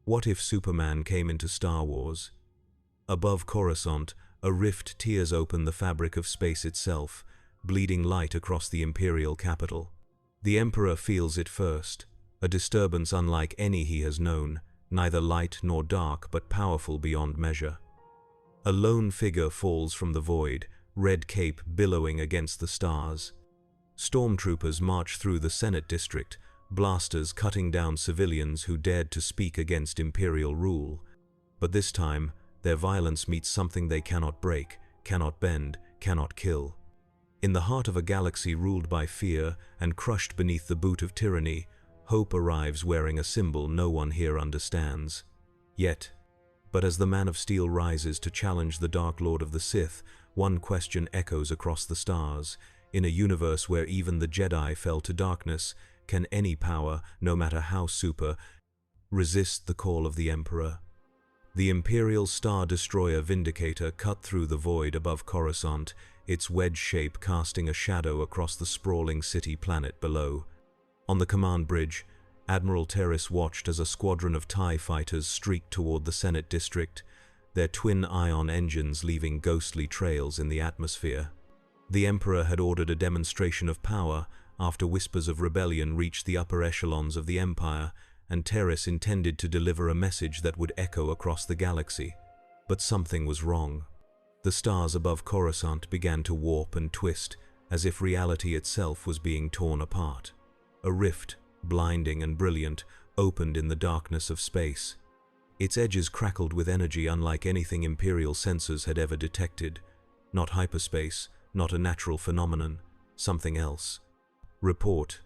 What if Superman came into Star Wars? Above Coruscant, a rift tears open the fabric of space itself, bleeding light across the Imperial capital. The Emperor feels it first, a disturbance unlike any he has known, neither light nor dark but powerful beyond measure. A lone figure falls from the void, red cape billowing against the stars. Stormtroopers march through the Senate district, blasters cutting down civilians who dared to speak against Imperial rule. But this time, their violence meets something they cannot break, cannot bend, cannot kill. In the heart of a galaxy ruled by fear and crushed beneath the boot of tyranny, hope arrives wearing a symbol no one here understands. But as the Man of Steel rises to challenge the Dark Lord of the Sith, one question echoes across the stars. In a universe where even the Jedi fell to darkness, can any power, no matter how super, resist the call of the Emperor? The Imperial Star Destroyer Vindicator cut through the void above Coruscant, its wedge shape casting a shadow across the sprawling city planet below. On the command bridge, Admiral Terrace watched as a squadron of TIE fighters streaked toward the Senate district, their twin ion engines leaving ghostly trails in the atmosphere. The Emperor had ordered a demonstration of power after whispers of rebellion reached the upper echelons of the Empire, and Terrace intended to deliver a message that would echo across the galaxy. But something was wrong. The stars above Coruscant began to warp and twist, as if reality itself was being torn apart. A rift, blinding and brilliant, opened in the darkness of space. Its edges crackled with energy unlike anything Imperial sensors had ever detected. Not hyperspace, not a natural phenomenon, something else. "Report,"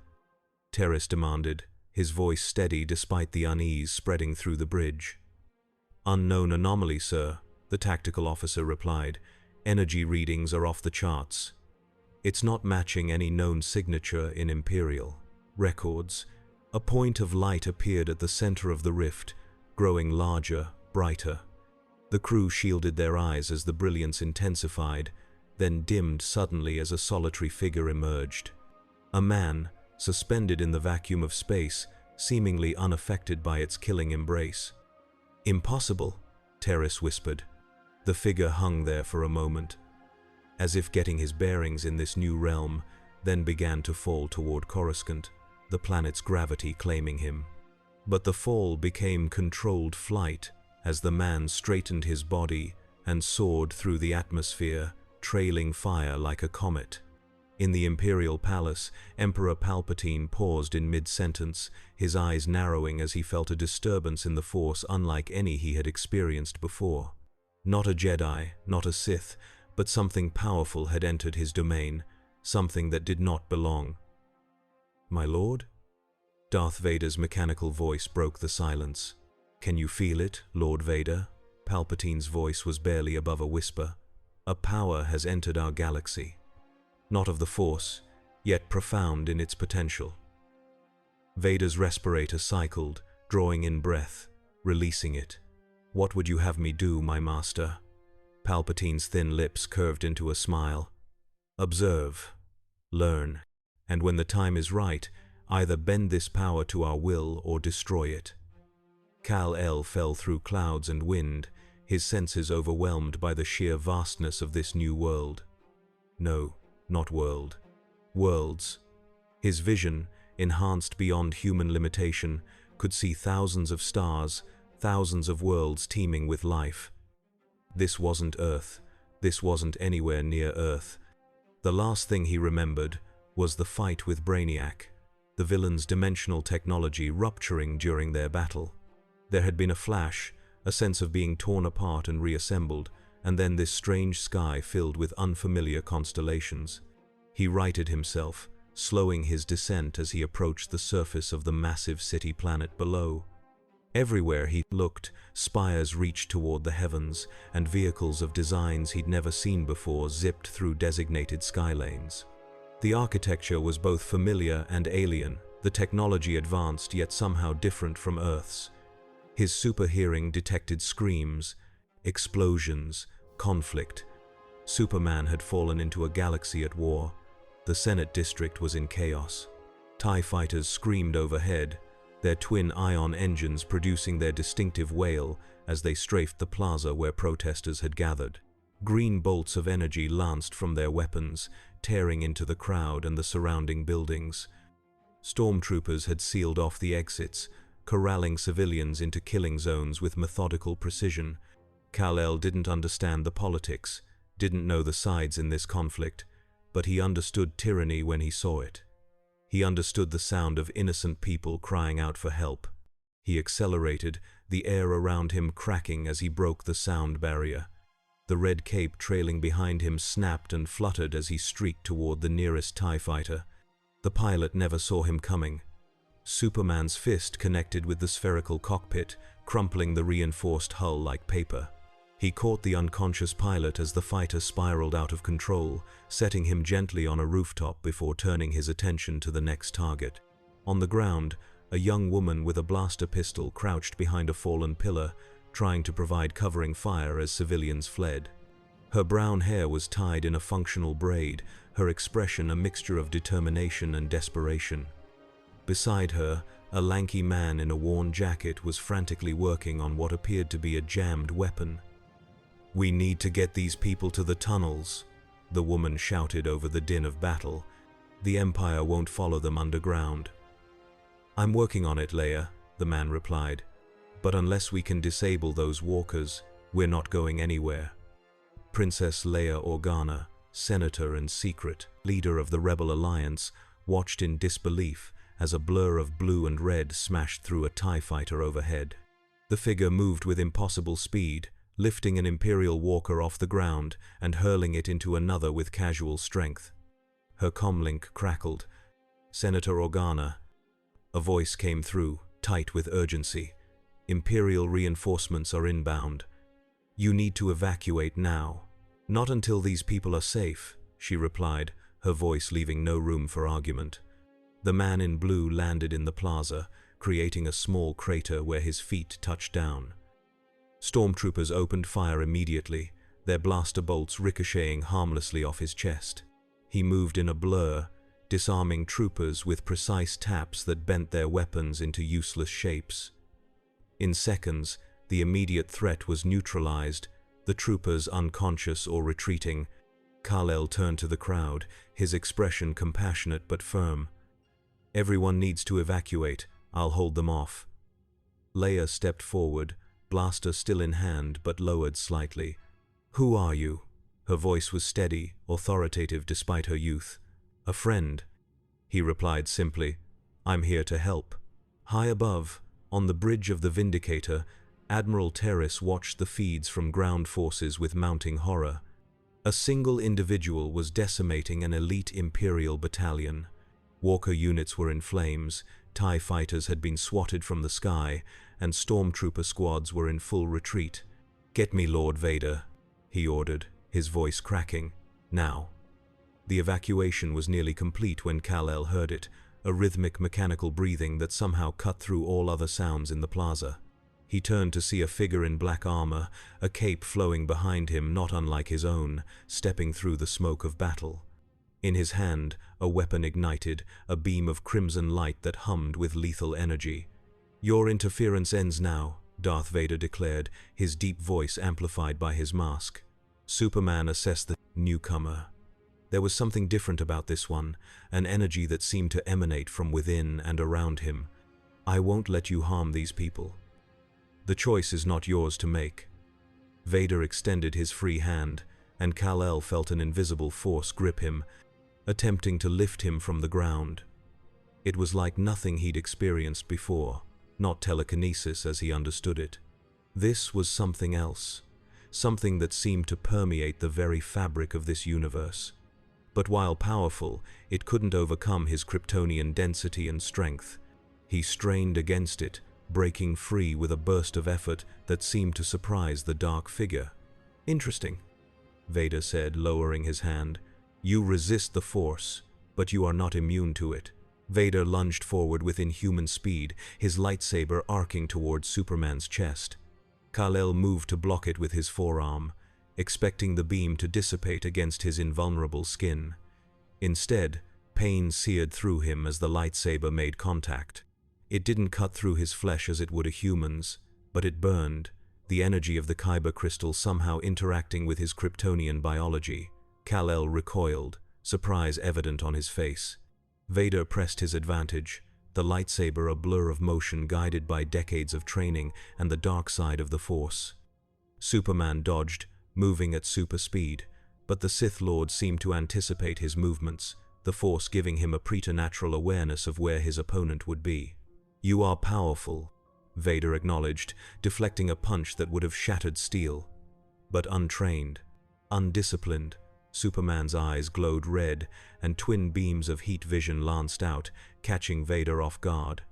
Terrace demanded, his voice steady despite the unease spreading through the bridge. "Unknown anomaly, sir," the tactical officer replied. "Energy readings are off the charts. It's not matching any known signature in Imperial records." A point of light appeared at the center of the rift, growing larger, brighter. The crew shielded their eyes as the brilliance intensified, then dimmed suddenly as a solitary figure emerged. A man, suspended in the vacuum of space, seemingly unaffected by its killing embrace. "Impossible," Terrace whispered. The figure hung there for a moment, as if getting his bearings in this new realm, then began to fall toward Coruscant, the planet's gravity claiming him. But the fall became controlled flight as the man straightened his body and soared through the atmosphere, trailing fire like a comet. In the Imperial Palace, Emperor Palpatine paused in mid-sentence, his eyes narrowing as he felt a disturbance in the Force unlike any he had experienced before. Not a Jedi, not a Sith, but something powerful had entered his domain, something that did not belong. "My lord?" Darth Vader's mechanical voice broke the silence. "Can you feel it, Lord Vader?" Palpatine's voice was barely above a whisper. "A power has entered our galaxy. Not of the Force, yet profound in its potential." Vader's respirator cycled, drawing in breath, releasing it. "What would you have me do, my master?" Palpatine's thin lips curved into a smile. "Observe, learn, and when the time is right, either bend this power to our will or destroy it." Kal-El fell through clouds and wind, his senses overwhelmed by the sheer vastness of this new world. No, not world. Worlds. His vision, enhanced beyond human limitation, could see thousands of stars, thousands of worlds teeming with life. This wasn't Earth. This wasn't anywhere near Earth. The last thing he remembered was the fight with Brainiac, the villain's dimensional technology rupturing during their battle. There had been a flash, a sense of being torn apart and reassembled, and then this strange sky filled with unfamiliar constellations. He righted himself, slowing his descent as he approached the surface of the massive city planet below. Everywhere he looked, spires reached toward the heavens, and vehicles of designs he'd never seen before zipped through designated skylanes. The architecture was both familiar and alien, the technology advanced yet somehow different from Earth's. His super hearing detected screams, explosions, conflict. Superman had fallen into a galaxy at war. The Senate district was in chaos. TIE fighters screamed overhead. their twin ion engines producing their distinctive wail as they strafed the plaza where protesters had gathered. Green bolts of energy lanced from their weapons, tearing into the crowd and the surrounding buildings. Stormtroopers had sealed off the exits, corralling civilians into killing zones with methodical precision. Kal-El didn't understand the politics, didn't know the sides in this conflict, but he understood tyranny when he saw it. He understood the sound of innocent people crying out for help. He accelerated, the air around him cracking as he broke the sound barrier. The red cape trailing behind him snapped and fluttered as he streaked toward the nearest TIE fighter. The pilot never saw him coming. Superman's fist connected with the spherical cockpit, crumpling the reinforced hull like paper. He caught the unconscious pilot as the fighter spiraled out of control, setting him gently on a rooftop before turning his attention to the next target. On the ground, a young woman with a blaster pistol crouched behind a fallen pillar, trying to provide covering fire as civilians fled. Her brown hair was tied in a functional braid, her expression a mixture of determination and desperation. Beside her, a lanky man in a worn jacket was frantically working on what appeared to be a jammed weapon. "We need to get these people to the tunnels," the woman shouted over the din of battle. "The Empire won't follow them underground." "I'm working on it, Leia," the man replied. "But unless we can disable those walkers, we're not going anywhere." Princess Leia Organa, senator and secret leader of the Rebel Alliance, watched in disbelief as a blur of blue and red smashed through a TIE fighter overhead. The figure moved with impossible speed, lifting an Imperial walker off the ground and hurling it into another with casual strength. Her comlink crackled. "Senator Organa." A voice came through, tight with urgency. "Imperial reinforcements are inbound. You need to evacuate now." "Not until these people are safe," she replied, her voice leaving no room for argument. The man in blue landed in the plaza, creating a small crater where his feet touched down. Stormtroopers opened fire immediately, their blaster bolts ricocheting harmlessly off his chest. He moved in a blur, disarming troopers with precise taps that bent their weapons into useless shapes. In seconds, the immediate threat was neutralized, the troopers unconscious or retreating. Kal-El turned to the crowd, his expression compassionate but firm. "Everyone needs to evacuate. I'll hold them off." Leia stepped forward, blaster still in hand but lowered slightly. "Who are you?" Her voice was steady, authoritative despite her youth. "A friend," he replied simply. "I'm here to help." High above, on the bridge of the Vindicator, Admiral Terrace watched the feeds from ground forces with mounting horror. A single individual was decimating an elite Imperial battalion. Walker units were in flames, TIE fighters had been swatted from the sky, and stormtrooper squads were in full retreat. "Get me Lord Vader," he ordered, his voice cracking. "Now." The evacuation was nearly complete when Kal-El heard it, a rhythmic mechanical breathing that somehow cut through all other sounds in the plaza. He turned to see a figure in black armor, a cape flowing behind him not unlike his own, stepping through the smoke of battle. In his hand, a weapon ignited, a beam of crimson light that hummed with lethal energy. "Your interference ends now," Darth Vader declared, his deep voice amplified by his mask. Superman assessed the newcomer. There was something different about this one, an energy that seemed to emanate from within and around him. "I won't let you harm these people. The choice is not yours to make." Vader extended his free hand, and Kal-El felt an invisible force grip him, attempting to lift him from the ground. It was like nothing he'd experienced before, not telekinesis as he understood it. This was something else, something that seemed to permeate the very fabric of this universe. But while powerful, it couldn't overcome his Kryptonian density and strength. He strained against it, breaking free with a burst of effort that seemed to surprise the dark figure. "Interesting," Vader said, lowering his hand. "You resist the Force, but you are not immune to it." Vader lunged forward with inhuman speed, his lightsaber arcing towards Superman's chest. Kal-El moved to block it with his forearm, expecting the beam to dissipate against his invulnerable skin. Instead, pain seared through him as the lightsaber made contact. It didn't cut through his flesh as it would a human's, but it burned, the energy of the kyber crystal somehow interacting with his Kryptonian biology. Kal-El recoiled, surprise evident on his face. Vader pressed his advantage, the lightsaber a blur of motion guided by decades of training and the dark side of the Force. Superman dodged, moving at super speed, but the Sith Lord seemed to anticipate his movements, the Force giving him a preternatural awareness of where his opponent would be. "You are powerful," Vader acknowledged, deflecting a punch that would have shattered steel. "But untrained, undisciplined." Superman's eyes glowed red, and twin beams of heat vision lanced out, catching Vader off guard.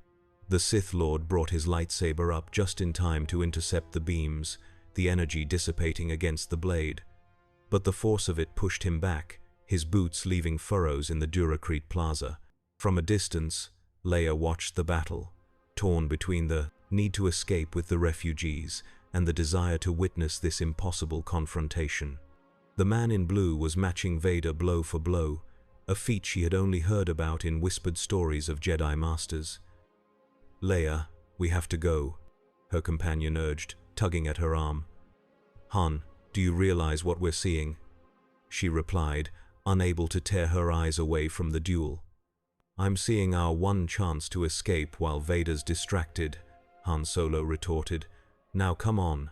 The Sith Lord brought his lightsaber up just in time to intercept the beams, the energy dissipating against the blade. But the force of it pushed him back, his boots leaving furrows in the Duracrete Plaza. From a distance, Leia watched the battle, torn between the need to escape with the refugees and the desire to witness this impossible confrontation. The man in blue was matching Vader blow for blow, a feat she had only heard about in whispered stories of Jedi Masters. "Leia, we have to go," her companion urged, tugging at her arm. "Han, do you realize what we're seeing?" She replied, unable to tear her eyes away from the duel. "I'm seeing our one chance to escape while Vader's distracted," Han Solo retorted. "Now come on."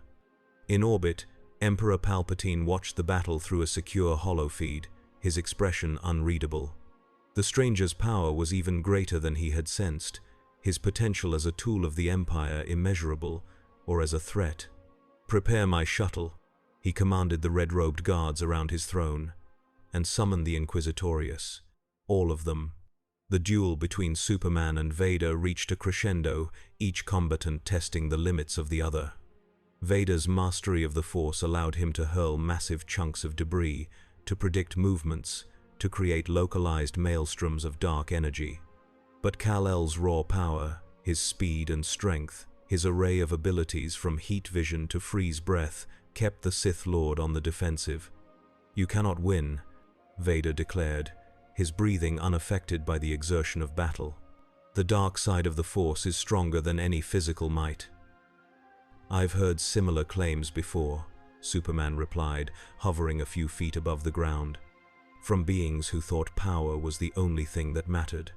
In orbit, Emperor Palpatine watched the battle through a secure holofeed, his expression unreadable. The stranger's power was even greater than he had sensed, his potential as a tool of the Empire immeasurable, or as a threat. "Prepare my shuttle," he commanded the red-robed guards around his throne, and summoned the Inquisitorius. All of them. The duel between Superman and Vader reached a crescendo, each combatant testing the limits of the other. Vader's mastery of the Force allowed him to hurl massive chunks of debris, to predict movements, to create localized maelstroms of dark energy. But Kal-El's raw power, his speed and strength, his array of abilities from heat vision to freeze breath, kept the Sith Lord on the defensive. "You cannot win," Vader declared, his breathing unaffected by the exertion of battle. "The dark side of the Force is stronger than any physical might." "I've heard similar claims before," Superman replied, hovering a few feet above the ground, "from beings who thought power was the only thing that mattered."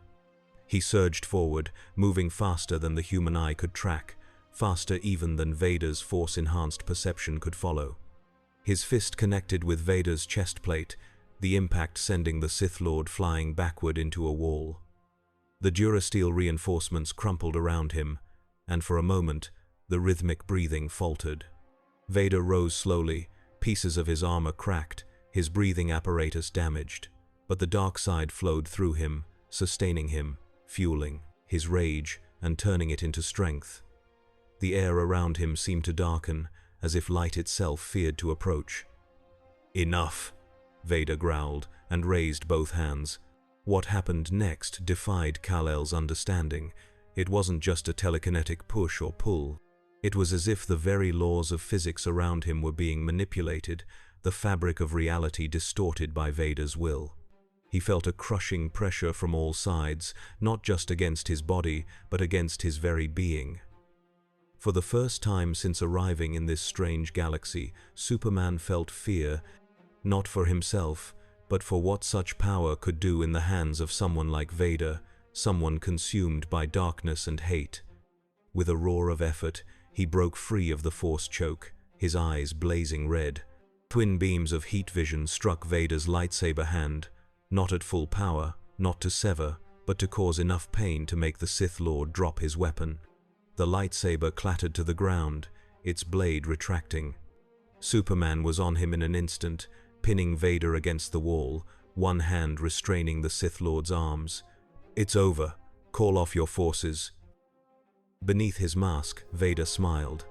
He surged forward, moving faster than the human eye could track, faster even than Vader's Force-enhanced perception could follow. His fist connected with Vader's chest plate, the impact sending the Sith Lord flying backward into a wall. The Durasteel reinforcements crumpled around him, and for a moment, the rhythmic breathing faltered. Vader rose slowly, pieces of his armor cracked, his breathing apparatus damaged, but the dark side flowed through him, sustaining him, fueling his rage and turning it into strength. The air around him seemed to darken, as if light itself feared to approach. "Enough," Vader growled and raised both hands. What happened next defied Kal-El's understanding. It wasn't just a telekinetic push or pull. It was as if the very laws of physics around him were being manipulated, the fabric of reality distorted by Vader's will. He felt a crushing pressure from all sides, not just against his body, but against his very being. For the first time since arriving in this strange galaxy, Superman felt fear, not for himself, but for what such power could do in the hands of someone like Vader, someone consumed by darkness and hate. With a roar of effort, he broke free of the Force choke, his eyes blazing red. Twin beams of heat vision struck Vader's lightsaber hand, not at full power, not to sever, but to cause enough pain to make the Sith Lord drop his weapon. The lightsaber clattered to the ground, its blade retracting. Superman was on him in an instant, pinning Vader against the wall, one hand restraining the Sith Lord's arms. "It's over. Call off your forces." Beneath his mask, Vader smiled,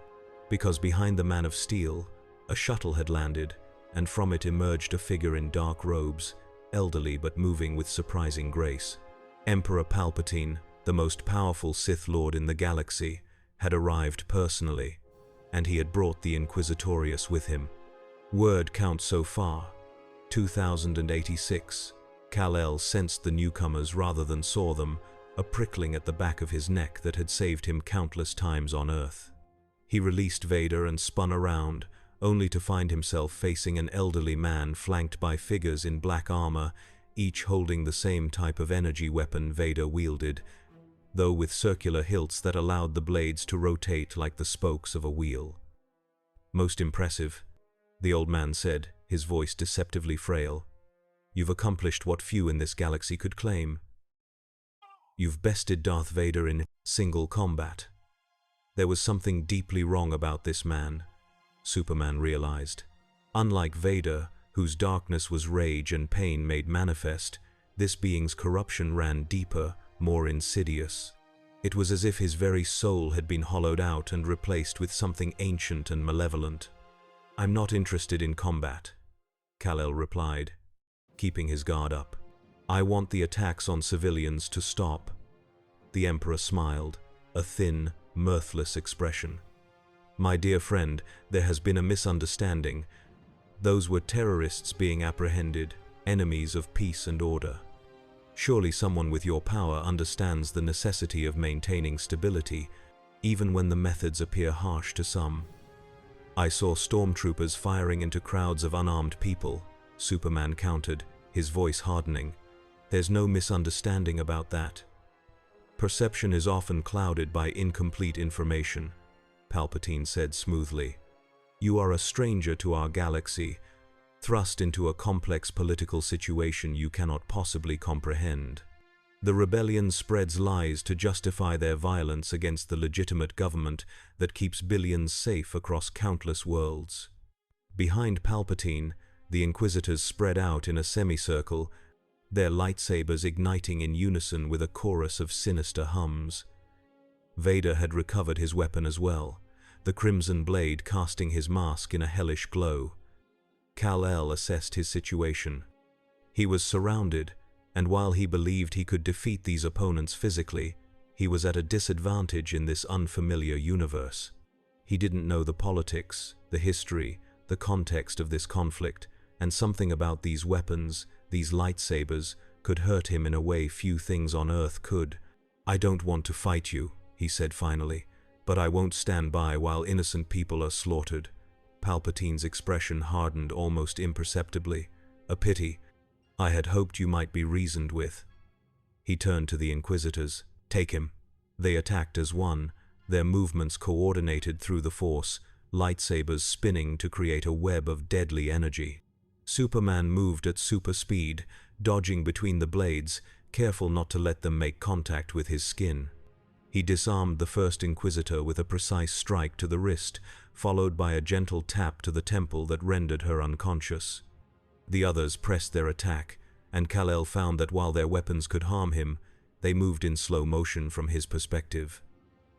because behind the Man of Steel, a shuttle had landed, and from it emerged a figure in dark robes, elderly but moving with surprising grace. Emperor Palpatine, the most powerful Sith Lord in the galaxy, had arrived personally, and he had brought the Inquisitorius with him. Word count so far, 2086. Kal-El sensed the newcomers rather than saw them, a prickling at the back of his neck that had saved him countless times on Earth. He released Vader and spun around, only to find himself facing an elderly man flanked by figures in black armor, each holding the same type of energy weapon Vader wielded, though with circular hilts that allowed the blades to rotate like the spokes of a wheel. "Most impressive," the old man said, his voice deceptively frail. "You've accomplished what few in this galaxy could claim. You've bested Darth Vader in single combat." There was something deeply wrong about this man, Superman realized. Unlike Vader, whose darkness was rage and pain made manifest, this being's corruption ran deeper, more insidious. It was as if his very soul had been hollowed out and replaced with something ancient and malevolent. "I'm not interested in combat," Kal-El replied, keeping his guard up. "I want the attacks on civilians to stop." The Emperor smiled, a thin, mirthless expression. "My dear friend, there has been a misunderstanding. Those were terrorists being apprehended, enemies of peace and order. Surely someone with your power understands the necessity of maintaining stability, even when the methods appear harsh to some." "I saw stormtroopers firing into crowds of unarmed people," Superman countered, his voice hardening. "There's no misunderstanding about that." "Perception is often clouded by incomplete information," Palpatine said smoothly. "You are a stranger to our galaxy, thrust into a complex political situation you cannot possibly comprehend. The rebellion spreads lies to justify their violence against the legitimate government that keeps billions safe across countless worlds." Behind Palpatine, the Inquisitors spread out in a semicircle, their lightsabers igniting in unison with a chorus of sinister hums. Vader had recovered his weapon as well, the crimson blade casting his mask in a hellish glow. Kal-El assessed his situation. He was surrounded, and while he believed he could defeat these opponents physically, he was at a disadvantage in this unfamiliar universe. He didn't know the politics, the history, the context of this conflict, and something about these weapons, these lightsabers, could hurt him in a way few things on Earth could. "I don't want to fight you," he said finally, "but I won't stand by while innocent people are slaughtered." Palpatine's expression hardened almost imperceptibly. "A pity. I had hoped you might be reasoned with." He turned to the Inquisitors. "Take him." They attacked as one, their movements coordinated through the Force, lightsabers spinning to create a web of deadly energy. Superman moved at super speed, dodging between the blades, careful not to let them make contact with his skin. He disarmed the first Inquisitor with a precise strike to the wrist, followed by a gentle tap to the temple that rendered her unconscious. The others pressed their attack, and Kal-El found that while their weapons could harm him, they moved in slow motion from his perspective.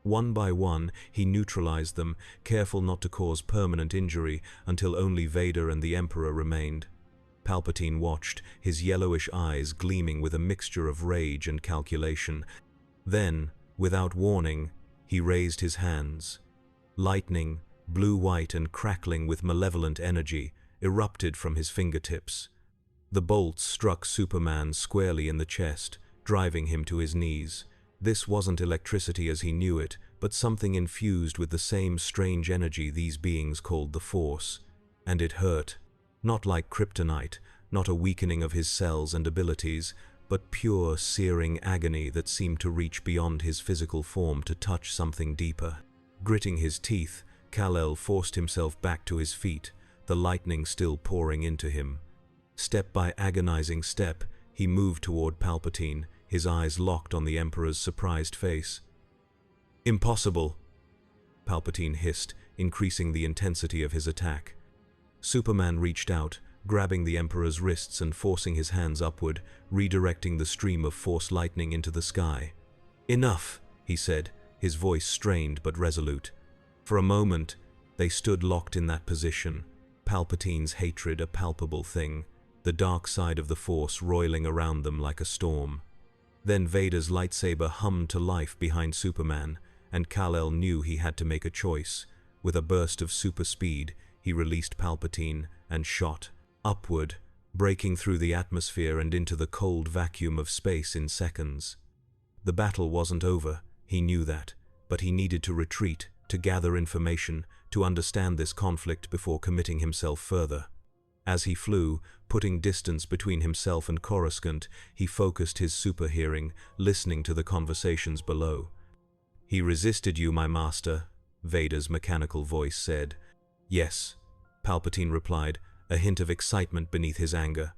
One by one, he neutralized them, careful not to cause permanent injury until only Vader and the Emperor remained. Palpatine watched, his yellowish eyes gleaming with a mixture of rage and calculation. Then, without warning, he raised his hands. Lightning, blue-white and crackling with malevolent energy, erupted from his fingertips. The bolts struck Superman squarely in the chest, driving him to his knees. This wasn't electricity as he knew it, but something infused with the same strange energy these beings called the Force. And it hurt. Not like kryptonite, not a weakening of his cells and abilities, but pure, searing agony that seemed to reach beyond his physical form to touch something deeper. Gritting his teeth, Kal-El forced himself back to his feet, the lightning still pouring into him. Step by agonizing step, he moved toward Palpatine, his eyes locked on the Emperor's surprised face. "Impossible!" Palpatine hissed, increasing the intensity of his attack. Superman reached out, grabbing the Emperor's wrists and forcing his hands upward, redirecting the stream of Force lightning into the sky. "Enough," he said, his voice strained but resolute. For a moment, they stood locked in that position, Palpatine's hatred a palpable thing, the dark side of the Force roiling around them like a storm. Then Vader's lightsaber hummed to life behind Superman, and Kal-El knew he had to make a choice. With a burst of super speed, he released Palpatine and shot upward, breaking through the atmosphere and into the cold vacuum of space in seconds. The battle wasn't over, he knew that, but he needed to retreat, to gather information, to understand this conflict before committing himself further. As he flew, putting distance between himself and Coruscant, he focused his super hearing, listening to the conversations below. "He resisted you, my master," Vader's mechanical voice said. "Yes," Palpatine replied, a hint of excitement beneath his anger.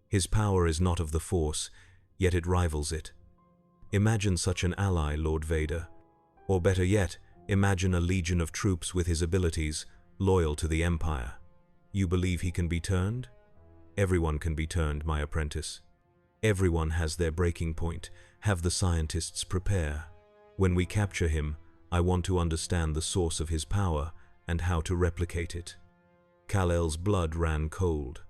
"His power is not of the Force, yet it rivals it. Imagine such an ally, Lord Vader. Or better yet, imagine a legion of troops with his abilities, loyal to the Empire. You believe he can be turned? Everyone can be turned, my apprentice. Everyone has their breaking point. Have the scientists prepare. When we capture him, I want to understand the source of his power and how to replicate it." Kal-El's blood ran cold.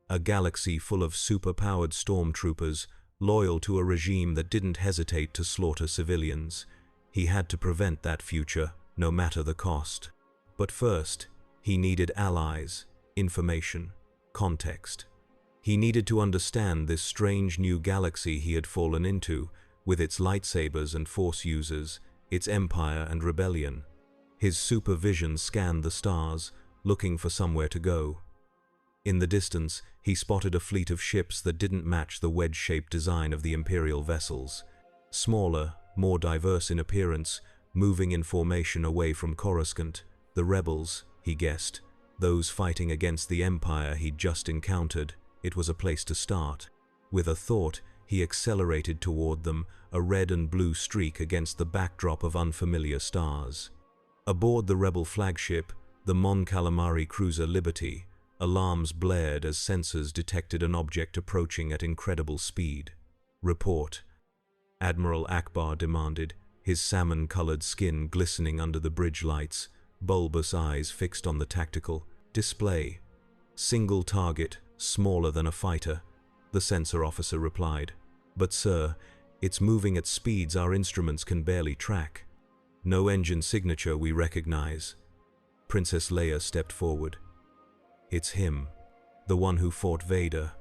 A galaxy full of super-powered stormtroopers, loyal to a regime that didn't hesitate to slaughter civilians. He had to prevent that future, no matter the cost. But first, he needed allies, information, context. He needed to understand this strange new galaxy he had fallen into, with its lightsabers and Force users, its empire and rebellion. His supervision scanned the stars, looking for somewhere to go. In the distance, he spotted a fleet of ships that didn't match the wedge-shaped design of the Imperial vessels. Smaller, more diverse in appearance, moving in formation away from Coruscant. The rebels, he guessed, those fighting against the Empire he'd just encountered. It was a place to start. With a thought, he accelerated toward them, a red and blue streak against the backdrop of unfamiliar stars. Aboard the rebel flagship, the Mon Calamari cruiser Liberty, alarms blared as sensors detected an object approaching at incredible speed. "Report," Admiral Akbar demanded, his salmon-colored skin glistening under the bridge lights, bulbous eyes fixed on the tactical display. "Single target, smaller than a fighter," the sensor officer replied. "But sir, it's moving at speeds our instruments can barely track. No engine signature we recognize." Princess Leia stepped forward. "It's him, the one who fought Vader."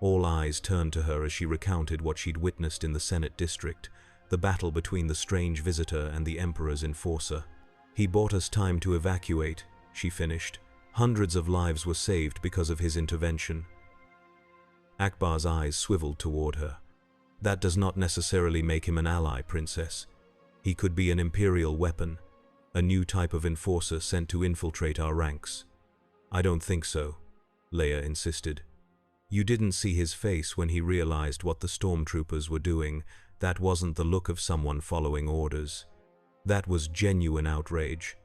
All eyes turned to her as she recounted what she'd witnessed in the Senate district, the battle between the strange visitor and the Emperor's enforcer. "He bought us time to evacuate," she finished. "Hundreds of lives were saved because of his intervention." Akbar's eyes swiveled toward her. "That does not necessarily make him an ally, Princess. He could be an Imperial weapon, a new type of enforcer sent to infiltrate our ranks." "I don't think so," Leia insisted. "You didn't see his face when he realized what the stormtroopers were doing. That wasn't the look of someone following orders. That was genuine outrage."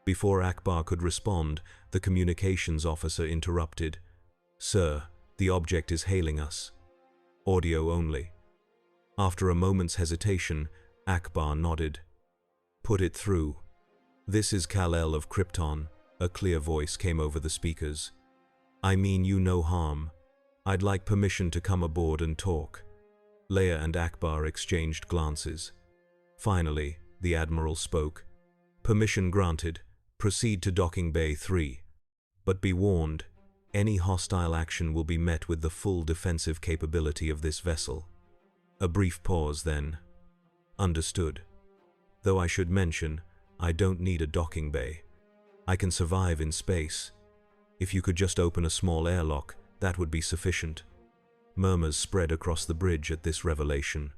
Before Akbar could respond, the communications officer interrupted. "Sir, the object is hailing us. Audio only." After a moment's hesitation, Akbar nodded. "Put it through." "This is Kal-El of Krypton," a clear voice came over the speakers. "I mean you no harm. I'd like permission to come aboard and talk." Leia and Akbar exchanged glances. Finally, the Admiral spoke. "Permission granted. Proceed to Docking Bay 3. But be warned, any hostile action will be met with the full defensive capability of this vessel." A brief pause then. "Understood. Though I should mention, I don't need a docking bay. I can survive in space. If you could just open a small airlock, that would be sufficient." Murmurs spread across the bridge at this revelation.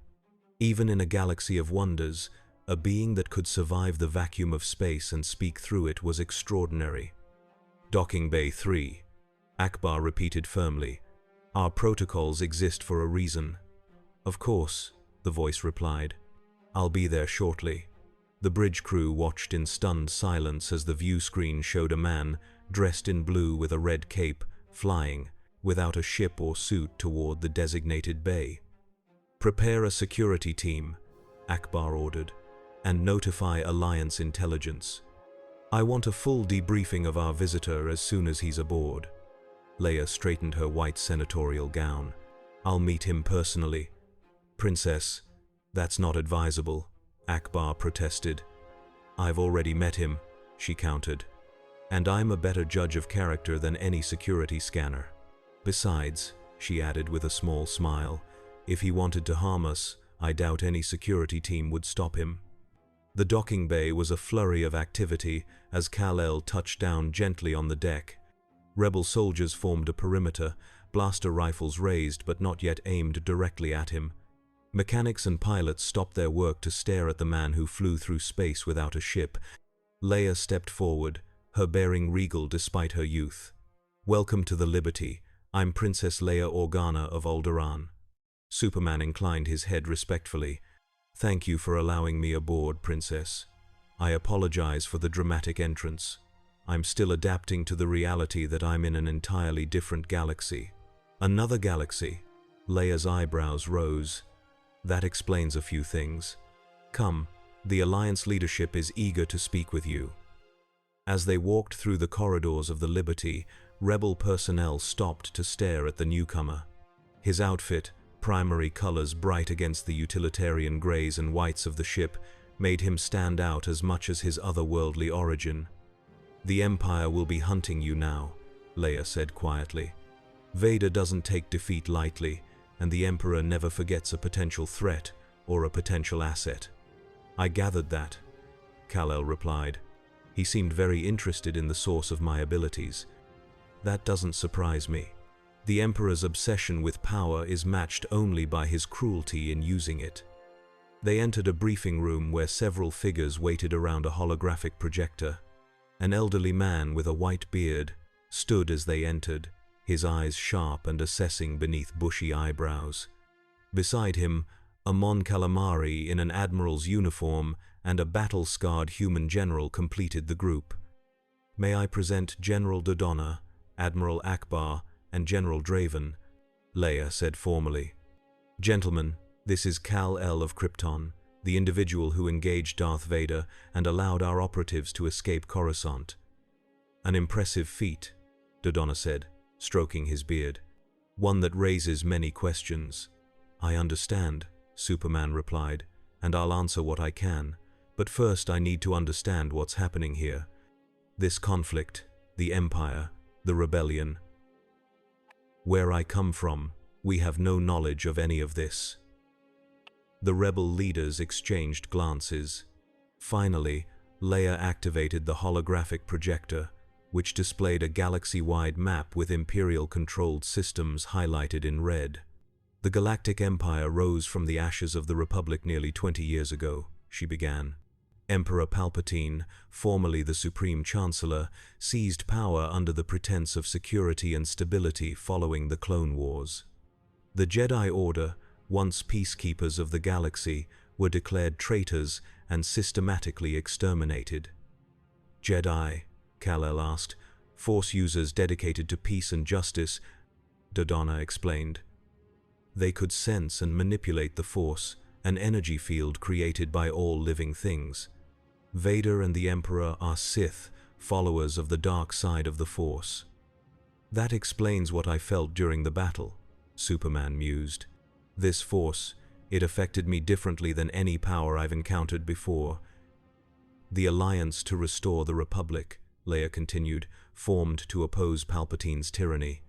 Even in a galaxy of wonders, a being that could survive the vacuum of space and speak through it was extraordinary. "Docking Bay 3, Akbar repeated firmly. "Our protocols exist for a reason." "Of course," the voice replied. "I'll be there shortly." The bridge crew watched in stunned silence as the view screen showed a man, dressed in blue with a red cape, flying, without a ship or suit, toward the designated bay. "Prepare a security team," Akbar ordered, "and notify Alliance intelligence. I want a full debriefing of our visitor as soon as he's aboard." Leia straightened her white senatorial gown. "I'll meet him personally." "Princess, that's not advisable," Akbar protested. "I've already met him," she countered. "And I'm a better judge of character than any security scanner. Besides," she added with a small smile, "if he wanted to harm us, I doubt any security team would stop him. The docking bay was a flurry of activity as Kal-El touched down gently on the deck. Rebel soldiers formed a perimeter, blaster rifles raised but not yet aimed directly at him. Mechanics and pilots stopped their work to stare at the man who flew through space without a ship. Leia stepped forward, her bearing regal despite her youth. "Welcome to the Liberty. I'm Princess Leia Organa of Alderaan." Superman inclined his head respectfully. "Thank you for allowing me aboard, Princess. I apologize for the dramatic entrance. I'm still adapting to the reality that I'm in an entirely different galaxy." "Another galaxy?" Leia's eyebrows rose. "That explains a few things. Come, the Alliance leadership is eager to speak with you." As they walked through the corridors of the Liberty, Rebel personnel stopped to stare at the newcomer. His outfit, primary colors bright against the utilitarian grays and whites of the ship, made him stand out as much as his otherworldly origin. "The Empire will be hunting you now," Leia said quietly. "Vader doesn't take defeat lightly, and the Emperor never forgets a potential threat or a potential asset." "I gathered that," Kal-El replied. He seemed very interested in the source of my abilities. "That doesn't surprise me. The Emperor's obsession with power is matched only by his cruelty in using it." They entered a briefing room where several figures waited around a holographic projector. An elderly man with a white beard stood as they entered, his eyes sharp and assessing beneath bushy eyebrows. Beside him, a Mon Calamari in an admiral's uniform and a battle-scarred human general completed the group. "May I present General Dodonna, Admiral Akbar, and General Draven," Leia said formally. "Gentlemen, this is Kal-El of Krypton, the individual who engaged Darth Vader and allowed our operatives to escape Coruscant." "An impressive feat," Dodonna said, stroking his beard. "One that raises many questions." "I understand," Superman replied, "and I'll answer what I can. But first I need to understand what's happening here. This conflict, the Empire, the rebellion. Where I come from, we have no knowledge of any of this." The rebel leaders exchanged glances. Finally, Leia activated the holographic projector, which displayed a galaxy-wide map with Imperial-controlled systems highlighted in red. "The Galactic Empire rose from the ashes of the Republic nearly 20 years ago," she began. "Emperor Palpatine, formerly the Supreme Chancellor, seized power under the pretense of security and stability following the Clone Wars. The Jedi Order, once peacekeepers of the galaxy, were declared traitors and systematically exterminated." "Jedi?" Kal-El asked. "Force users dedicated to peace and justice," Dodonna explained. "They could sense and manipulate the Force, an energy field created by all living things. Vader and the Emperor are Sith, followers of the dark side of the Force." "That explains what I felt during the battle," Superman mused. "This Force, it affected me differently than any power I've encountered before." "The Alliance to Restore the Republic," Leia continued, "formed to oppose Palpatine's tyranny.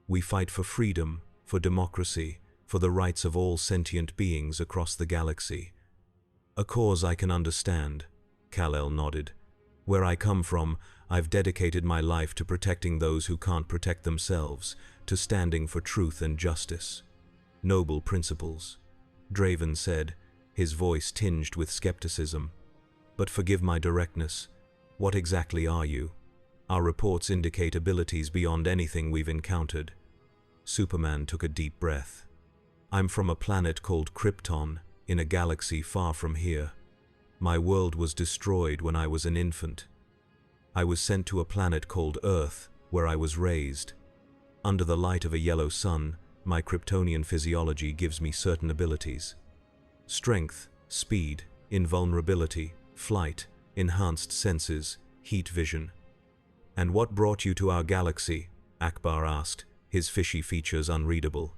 We fight for freedom, for democracy, for the rights of all sentient beings across the galaxy." "A cause I can understand," Kal-El nodded. "Where I come from, I've dedicated my life to protecting those who can't protect themselves, to standing for truth and justice. Noble principles," Draven said, his voice tinged with skepticism. "But forgive my directness. What exactly are you? Our reports indicate abilities beyond anything we've encountered." Superman took a deep breath. "I'm from a planet called Krypton, in a galaxy far from here. My world was destroyed when I was an infant. I was sent to a planet called Earth, where I was raised. Under the light of a yellow sun, my Kryptonian physiology gives me certain abilities. Strength, speed, invulnerability, flight, enhanced senses, heat vision." "And what brought you to our galaxy?" Akbar asked, his fishy features unreadable.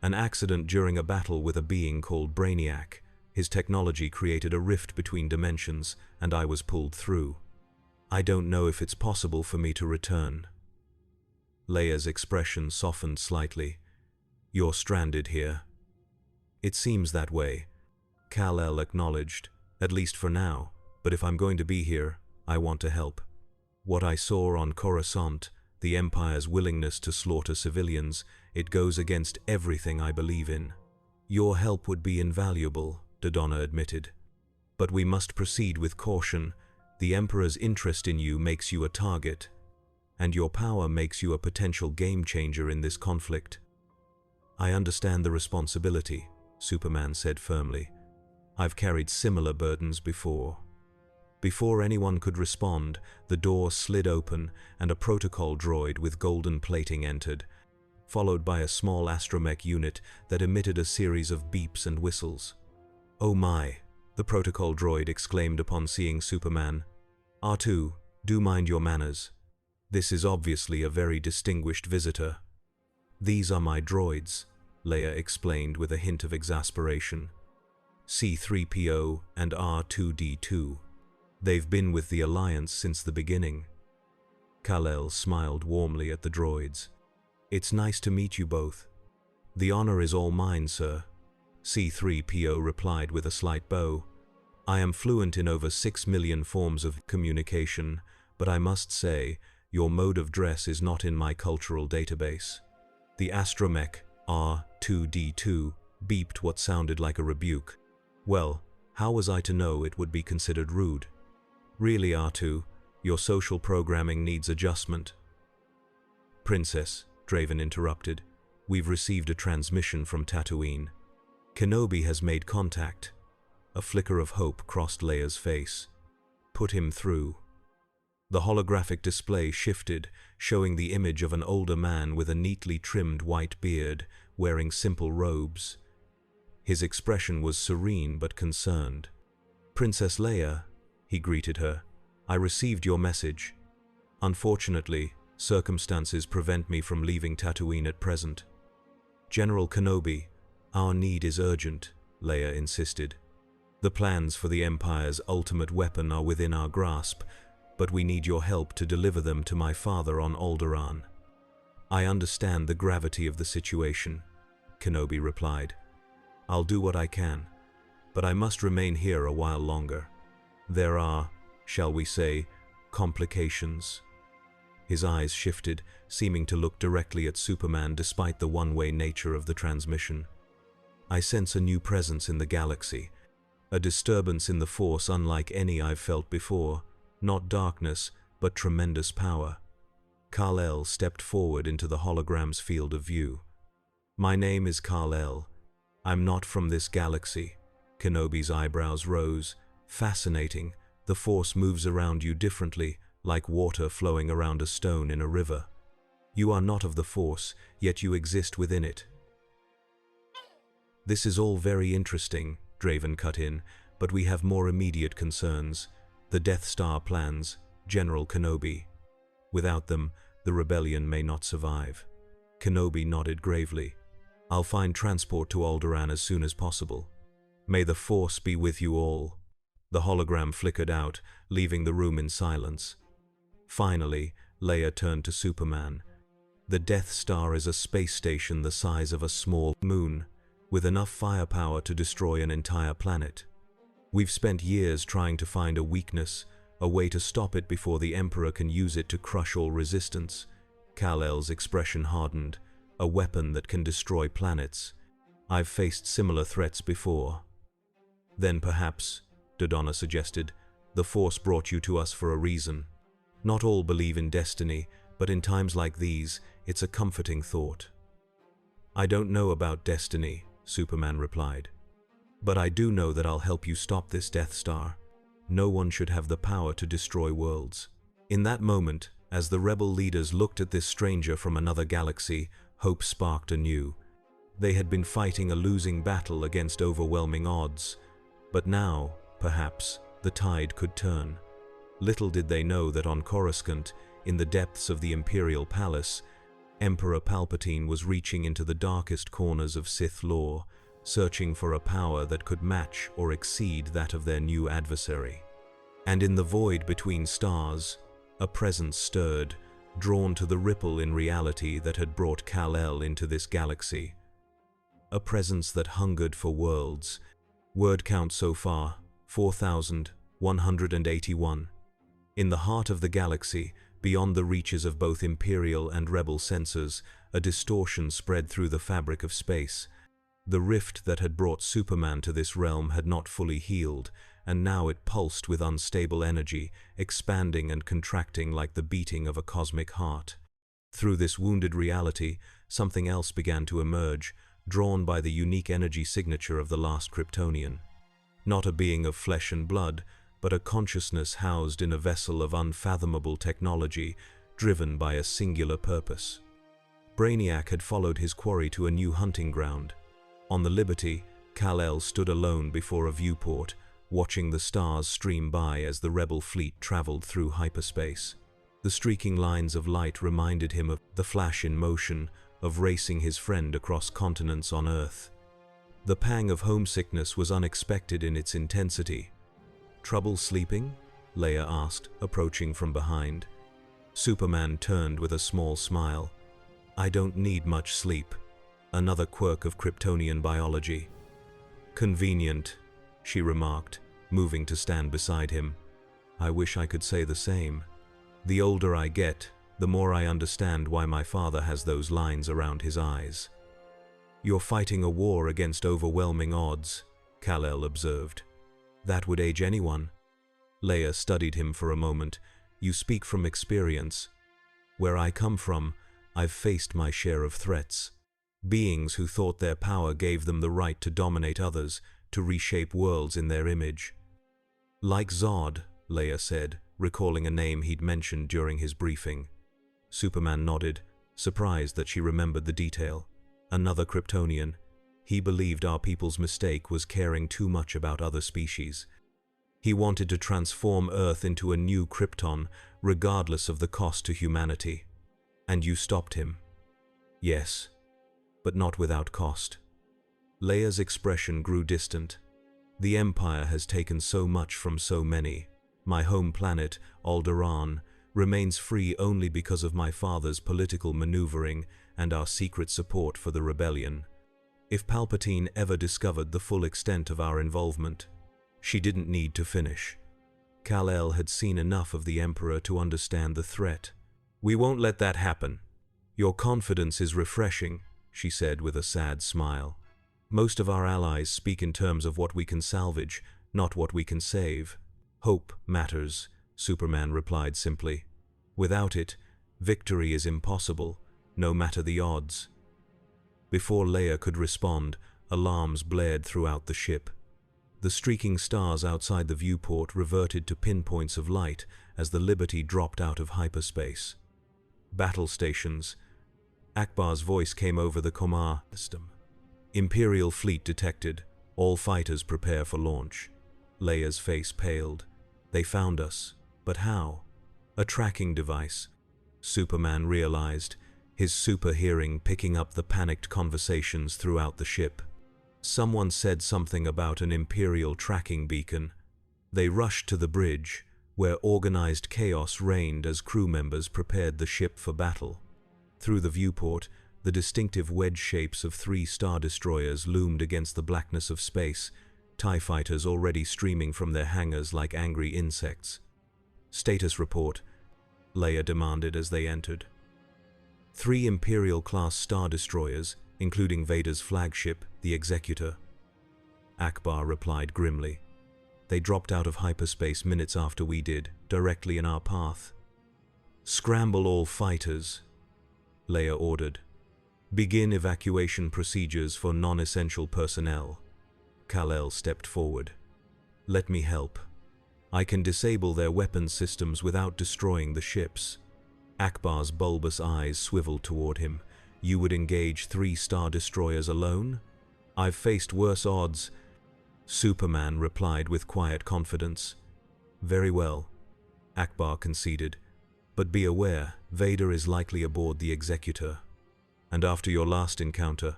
"An accident during a battle with a being called Brainiac. His technology created a rift between dimensions, and I was pulled through. I don't know if it's possible for me to return." Leia's expression softened slightly. "You're stranded here." It seems that way, Kal-El acknowledged, at least for now, but if I'm going to be here, I want to help. What I saw on Coruscant, the Empire's willingness to slaughter civilians, it goes against everything I believe in. Your help would be invaluable, Dodonna admitted. But we must proceed with caution. The Emperor's interest in you makes you a target, and your power makes you a potential game-changer in this conflict. I understand the responsibility, Superman said firmly. I've carried similar burdens before. Before anyone could respond, the door slid open and a protocol droid with golden plating entered, followed by a small astromech unit that emitted a series of beeps and whistles. "Oh my," the protocol droid exclaimed upon seeing Superman. "R2, do mind your manners. This is obviously a very distinguished visitor." "These are my droids," Leia explained with a hint of exasperation. "C-3PO and R2-D2. They've been with the Alliance since the beginning." Kal-El smiled warmly at the droids. "It's nice to meet you both." "The honor is all mine, sir," C-3PO replied with a slight bow. "I am fluent in over 6 million forms of communication, but I must say, your mode of dress is not in my cultural database." The astromech, R2-D2, beeped what sounded like a rebuke. Well, how was I to know it would be considered rude? "Really, R2, your social programming needs adjustment." "Princess," Draven interrupted, "we've received a transmission from Tatooine. Kenobi has made contact." A flicker of hope crossed Leia's face. "Put him through." The holographic display shifted, showing the image of an older man with a neatly trimmed white beard, wearing simple robes. His expression was serene but concerned. "Princess Leia," he greeted her, "I received your message. Unfortunately, circumstances prevent me from leaving Tatooine at present." "General Kenobi, our need is urgent," Leia insisted. "The plans for the Empire's ultimate weapon are within our grasp, but we need your help to deliver them to my father on Alderaan." "I understand the gravity of the situation," Kenobi replied. "I'll do what I can, but I must remain here a while longer. There are, shall we say, complications." His eyes shifted, seeming to look directly at Superman despite the one-way nature of the transmission. "I sense a new presence in the galaxy, a disturbance in the Force unlike any I've felt before, not darkness, but tremendous power." Kal-El stepped forward into the hologram's field of view. "My name is Kal-El. I'm not from this galaxy." Kenobi's eyebrows rose. "Fascinating. The Force moves around you differently, like water flowing around a stone in a river. You are not of the Force, yet you exist within it." "This is all very interesting," Draven cut in, "but we have more immediate concerns. The Death Star plans, General Kenobi. Without them, the rebellion may not survive." Kenobi nodded gravely. "I'll find transport to Alderaan as soon as possible. May the Force be with you all." The hologram flickered out, leaving the room in silence. Finally, Leia turned to Superman. "The Death Star is a space station the size of a small moon, with enough firepower to destroy an entire planet. We've spent years trying to find a weakness, a way to stop it before the Emperor can use it to crush all resistance." Kal-El's expression hardened. "A weapon that can destroy planets. I've faced similar threats before." "Then perhaps," Dodonna suggested, "the Force brought you to us for a reason. Not all believe in destiny, but in times like these, it's a comforting thought." "I don't know about destiny," Superman replied. "But I do know that I'll help you stop this Death Star. No one should have the power to destroy worlds." In that moment, as the rebel leaders looked at this stranger from another galaxy, hope sparked anew. They had been fighting a losing battle against overwhelming odds, but now, perhaps, the tide could turn. Little did they know that on Coruscant, in the depths of the Imperial Palace, Emperor Palpatine was reaching into the darkest corners of Sith lore, searching for a power that could match or exceed that of their new adversary. And in the void between stars, a presence stirred, drawn to the ripple in reality that had brought Kal-El into this galaxy. a presence that hungered for worlds. Word count so far, 4,181. In the heart of the galaxy, beyond the reaches of both Imperial and Rebel sensors, a distortion spread through the fabric of space. The rift that had brought Superman to this realm had not fully healed, and now it pulsed with unstable energy, expanding and contracting like the beating of a cosmic heart. Through this wounded reality, something else began to emerge, drawn by the unique energy signature of the last Kryptonian. Not a being of flesh and blood, but a consciousness housed in a vessel of unfathomable technology, driven by a singular purpose. Brainiac had followed his quarry to a new hunting ground. On the Liberty, Kal-El stood alone before a viewport, watching the stars stream by as the rebel fleet traveled through hyperspace. The streaking lines of light reminded him of the Flash in motion, of racing his friend across continents on Earth. The pang of homesickness was unexpected in its intensity. "Trouble sleeping?" Leia asked, approaching from behind. Superman turned with a small smile. "I don't need much sleep." Another quirk of Kryptonian biology. "Convenient," she remarked, moving to stand beside him. "I wish I could say the same. The older I get, the more I understand why my father has those lines around his eyes." "You're fighting a war against overwhelming odds," Kal-El observed. "That would age anyone." Leia studied him for a moment. "You speak from experience. Where I come from, I've faced my share of threats. Beings who thought their power gave them the right to dominate others, to reshape worlds in their image." "Like Zod," Leia said, recalling a name he'd mentioned during his briefing. Superman nodded, surprised that she remembered the detail. Another Kryptonian. He believed our people's mistake was caring too much about other species. He wanted to transform Earth into a new Krypton, regardless of the cost to humanity. "And you stopped him?" "Yes, but not without cost." Leia's expression grew distant. "The Empire has taken so much from so many. My home planet, Alderaan, remains free only because of my father's political maneuvering and our secret support for the rebellion. If Palpatine ever discovered the full extent of our involvement..." She didn't need to finish. Kal-El had seen enough of the Emperor to understand the threat. "We won't let that happen." "Your confidence is refreshing," she said with a sad smile. "Most of our allies speak in terms of what we can salvage, not what we can save." "Hope matters," Superman replied simply. "Without it, victory is impossible, no matter the odds." Before Leia could respond, alarms blared throughout the ship. The streaking stars outside the viewport reverted to pinpoints of light as the Liberty dropped out of hyperspace. "Battle stations." Akbar's voice came over the Comar system. "Imperial fleet detected. All fighters prepare for launch." Leia's face paled. "They found us. But how?" "A tracking device," Superman realized, his super hearing picking up the panicked conversations throughout the ship. Someone said something about an Imperial tracking beacon. They rushed to the bridge, where organized chaos reigned as crew members prepared the ship for battle. Through the viewport, the distinctive wedge shapes of 3 Star Destroyers loomed against the blackness of space, TIE fighters already streaming from their hangars like angry insects. "Status report," Leia demanded as they entered. 3 Imperial-class Star Destroyers, including Vader's flagship, the Executor. Akbar replied grimly. "They dropped out of hyperspace minutes after we did, directly in our path." "Scramble all fighters," Leia ordered. "Begin evacuation procedures for non-essential personnel." Kal-El stepped forward. "Let me help. I can disable their weapons systems without destroying the ships." Akbar's bulbous eyes swiveled toward him. "You would engage 3 Star Destroyers alone?" "I've faced worse odds," Superman replied with quiet confidence. "Very well," Akbar conceded. "But be aware, Vader is likely aboard the Executor. And after your last encounter..."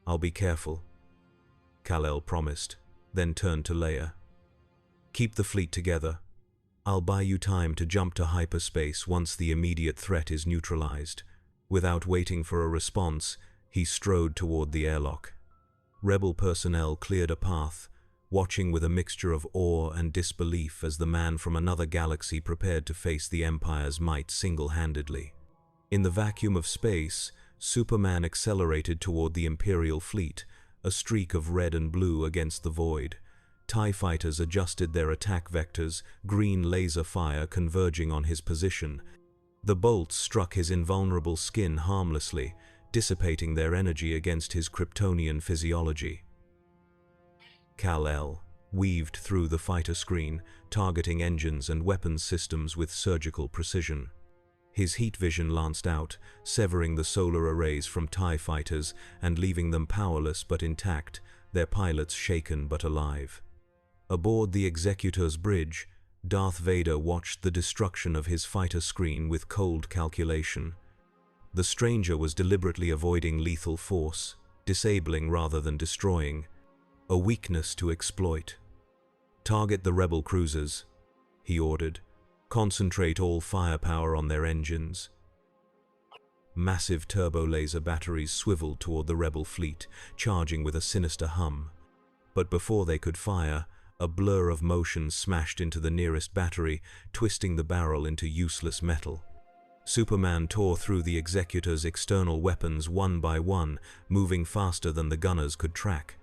"I'll be careful," Kal-El promised, then turned to Leia. "Keep the fleet together. I'll buy you time to jump to hyperspace once the immediate threat is neutralized." Without waiting for a response, He strode toward the airlock. Rebel personnel cleared a path, watching with a mixture of awe and disbelief as the man from another galaxy prepared to face the Empire's might single-handedly. In the vacuum of space, Superman accelerated toward the Imperial fleet, a streak of red and blue against the void. TIE fighters adjusted their attack vectors, green laser fire converging on his position. The bolts struck his invulnerable skin harmlessly, dissipating their energy against his Kryptonian physiology. Kal-El weaved through the fighter screen, targeting engines and weapons systems with surgical precision. His heat vision lanced out, severing the solar arrays from TIE fighters and leaving them powerless but intact, their pilots shaken but alive. Aboard the Executor's bridge, Darth Vader watched the destruction of his fighter screen with cold calculation. The stranger was deliberately avoiding lethal force, disabling rather than destroying, a weakness to exploit. "Target the rebel cruisers," he ordered. "Concentrate all firepower on their engines." Massive turbo-laser batteries swiveled toward the rebel fleet, charging with a sinister hum. But before they could fire, a blur of motion smashed into the nearest battery, twisting the barrel into useless metal. Superman tore through the Executor's external weapons one by one, moving faster than the gunners could track.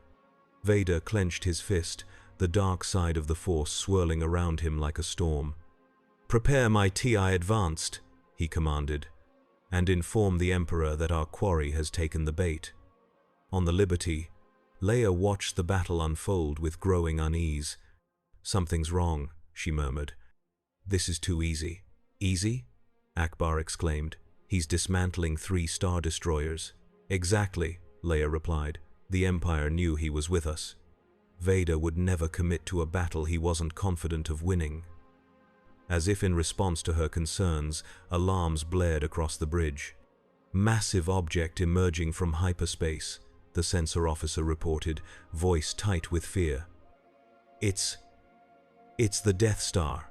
Vader clenched his fist, the dark side of the Force swirling around him like a storm. "Prepare my TI Advanced," he commanded, "and inform the Emperor that our quarry has taken the bait." On the Liberty, Leia watched the battle unfold with growing unease. "Something's wrong," she murmured. "This is too easy." "Easy?" Akbar exclaimed. "He's dismantling 3 Star Destroyers." "Exactly," Leia replied. "The Empire knew he was with us." Vader would never commit to a battle he wasn't confident of winning. As if in response to her concerns, alarms blared across the bridge. "Massive object emerging from hyperspace," the sensor officer reported, voice tight with fear. It's the Death Star."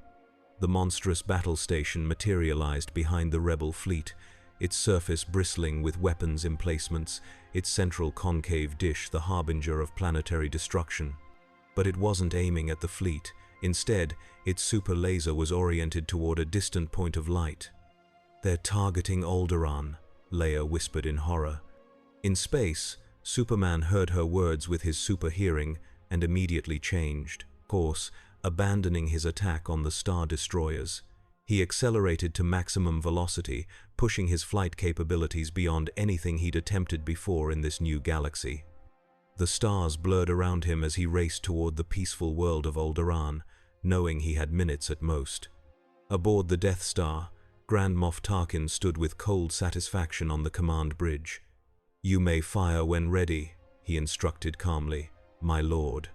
The monstrous battle station materialized behind the rebel fleet, its surface bristling with weapons emplacements, its central concave dish the harbinger of planetary destruction. But it wasn't aiming at the fleet. Instead, its super laser was oriented toward a distant point of light. "They're targeting Alderaan," Leia whispered in horror. In space, Superman heard her words with his super hearing and immediately changed course, abandoning his attack on the Star Destroyers. He accelerated to maximum velocity, pushing his flight capabilities beyond anything he'd attempted before in this new galaxy. The stars blurred around him as he raced toward the peaceful world of Alderaan, knowing he had minutes at most. Aboard the Death Star, Grand Moff Tarkin stood with cold satisfaction on the command bridge. "You may fire when ready," he instructed calmly. "My lord."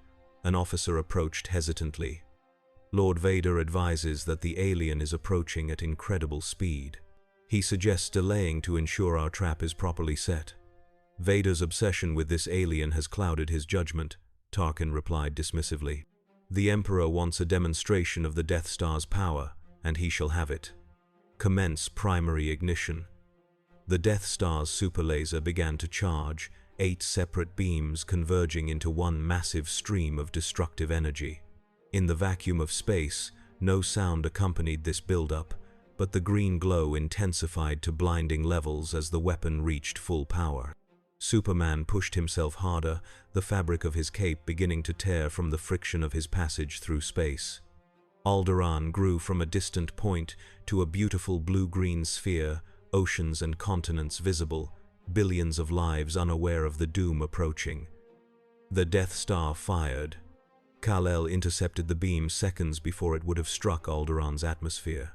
An officer approached hesitantly. "Lord Vader advises that the alien is approaching at incredible speed. He suggests delaying to ensure our trap is properly set." "Vader's obsession with this alien has clouded his judgment," Tarkin replied dismissively. "The Emperor wants a demonstration of the Death Star's power, and he shall have it. Commence primary ignition." The Death Star's superlaser began to charge, 8 separate beams converging into one massive stream of destructive energy. In the vacuum of space, no sound accompanied this buildup, but the green glow intensified to blinding levels as the weapon reached full power. Superman pushed himself harder, the fabric of his cape beginning to tear from the friction of his passage through space. Alderaan grew from a distant point to a beautiful blue-green sphere, oceans and continents visible, billions of lives unaware of the doom approaching. The Death Star fired. Kal-El intercepted the beam seconds before it would have struck Alderaan's atmosphere.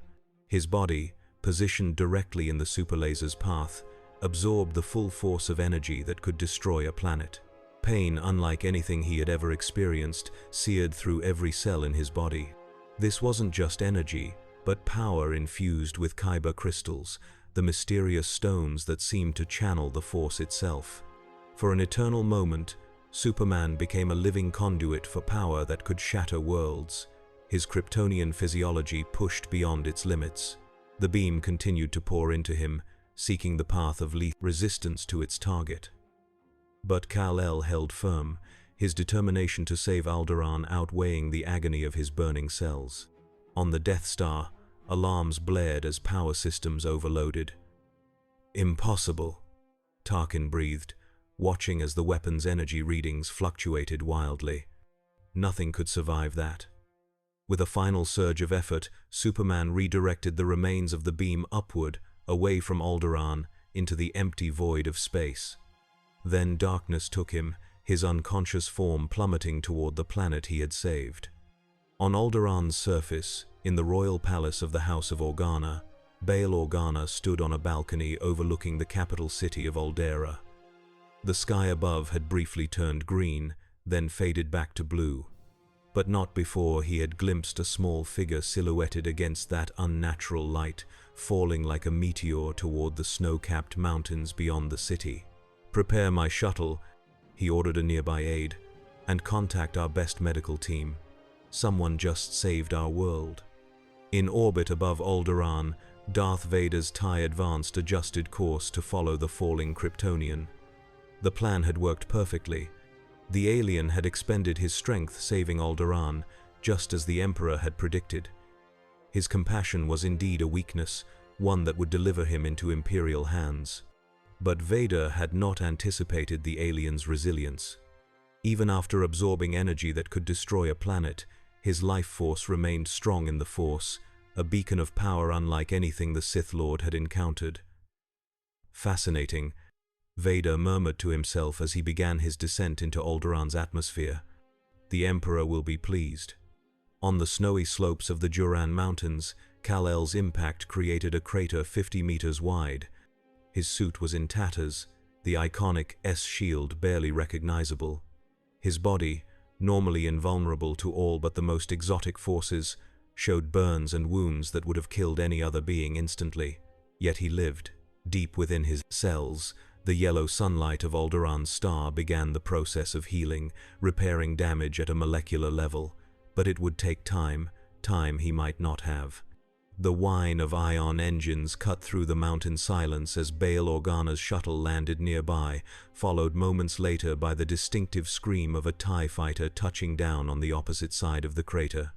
His body, positioned directly in the superlaser's path, absorbed the full force of energy that could destroy a planet. Pain, unlike anything he had ever experienced, seared through every cell in his body. This wasn't just energy, but power infused with kyber crystals, the mysterious stones that seemed to channel the Force itself. For an eternal moment, Superman became a living conduit for power that could shatter worlds. His Kryptonian physiology pushed beyond its limits. The beam continued to pour into him, seeking the path of lethal resistance to its target. But Kal-El held firm, his determination to save Alderaan outweighing the agony of his burning cells. On the Death Star, alarms blared as power systems overloaded. "Impossible," Tarkin breathed, watching as the weapon's energy readings fluctuated wildly. Nothing could survive that. With a final surge of effort, Superman redirected the remains of the beam upward, away from Alderaan, into the empty void of space. Then darkness took him, his unconscious form plummeting toward the planet he had saved. On Alderaan's surface, in the royal palace of the House of Organa, Bail Organa stood on a balcony overlooking the capital city of Aldera. The sky above had briefly turned green, then faded back to blue. But not before he had glimpsed a small figure silhouetted against that unnatural light, falling like a meteor toward the snow-capped mountains beyond the city. "Prepare my shuttle," he ordered a nearby aide, "and contact our best medical team. Someone just saved our world." In orbit above Alderaan, Darth Vader's TIE Advanced adjusted course to follow the falling Kryptonian. The plan had worked perfectly. The alien had expended his strength saving Alderaan, just as the Emperor had predicted. His compassion was indeed a weakness, one that would deliver him into Imperial hands. But Vader had not anticipated the alien's resilience. Even after absorbing energy that could destroy a planet, his life force remained strong in the Force, a beacon of power unlike anything the Sith Lord had encountered. "Fascinating," Vader murmured to himself as he began his descent into Alderaan's atmosphere. "The Emperor will be pleased." On the snowy slopes of the Duran Mountains, Kal-El's impact created a crater 50 meters wide. His suit was in tatters, the iconic S-shield barely recognizable. His body, normally invulnerable to all but the most exotic forces, showed burns and wounds that would have killed any other being instantly. Yet he lived. Deep within his cells, the yellow sunlight of Alderaan's star began the process of healing, repairing damage at a molecular level. But it would take time he might not have. The whine of ion engines cut through the mountain silence as Bail Organa's shuttle landed nearby, followed moments later by the distinctive scream of a TIE fighter touching down on the opposite side of the crater.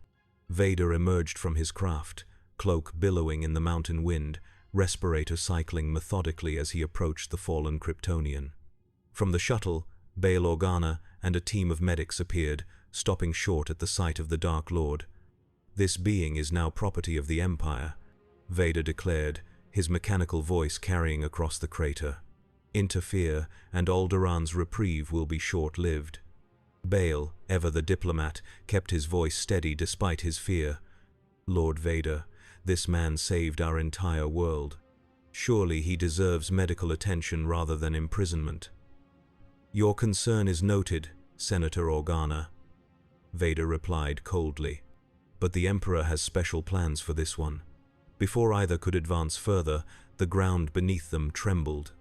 Vader emerged from his craft, cloak billowing in the mountain wind, respirator cycling methodically as he approached the fallen Kryptonian. From the shuttle, Bail Organa and a team of medics appeared, stopping short at the sight of the Dark Lord. "This being is now property of the Empire," Vader declared, his mechanical voice carrying across the crater. "Interfere, and Alderaan's reprieve will be short-lived." Bail, ever the diplomat, kept his voice steady despite his fear. "Lord Vader, this man saved our entire world. Surely he deserves medical attention rather than imprisonment." "Your concern is noted, Senator Organa," Vader replied coldly. "But the Emperor has special plans for this one." Before either could advance further, the ground beneath them trembled.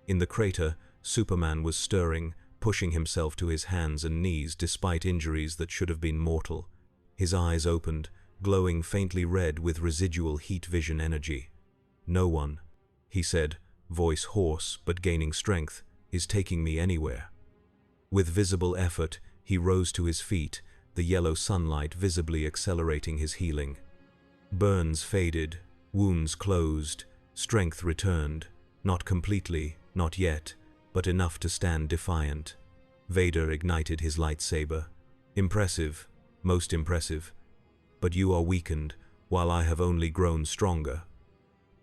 In the crater, Superman was stirring, pushing himself to his hands and knees despite injuries that should have been mortal. His eyes opened, glowing faintly red with residual heat vision energy. "No one," he said, voice hoarse but gaining strength, "is taking me anywhere." With visible effort, he rose to his feet, the yellow sunlight visibly accelerating his healing. Burns faded, wounds closed, strength returned, not completely, not yet, but enough to stand defiant. Vader ignited his lightsaber. "Impressive, most impressive. But you are weakened, while I have only grown stronger."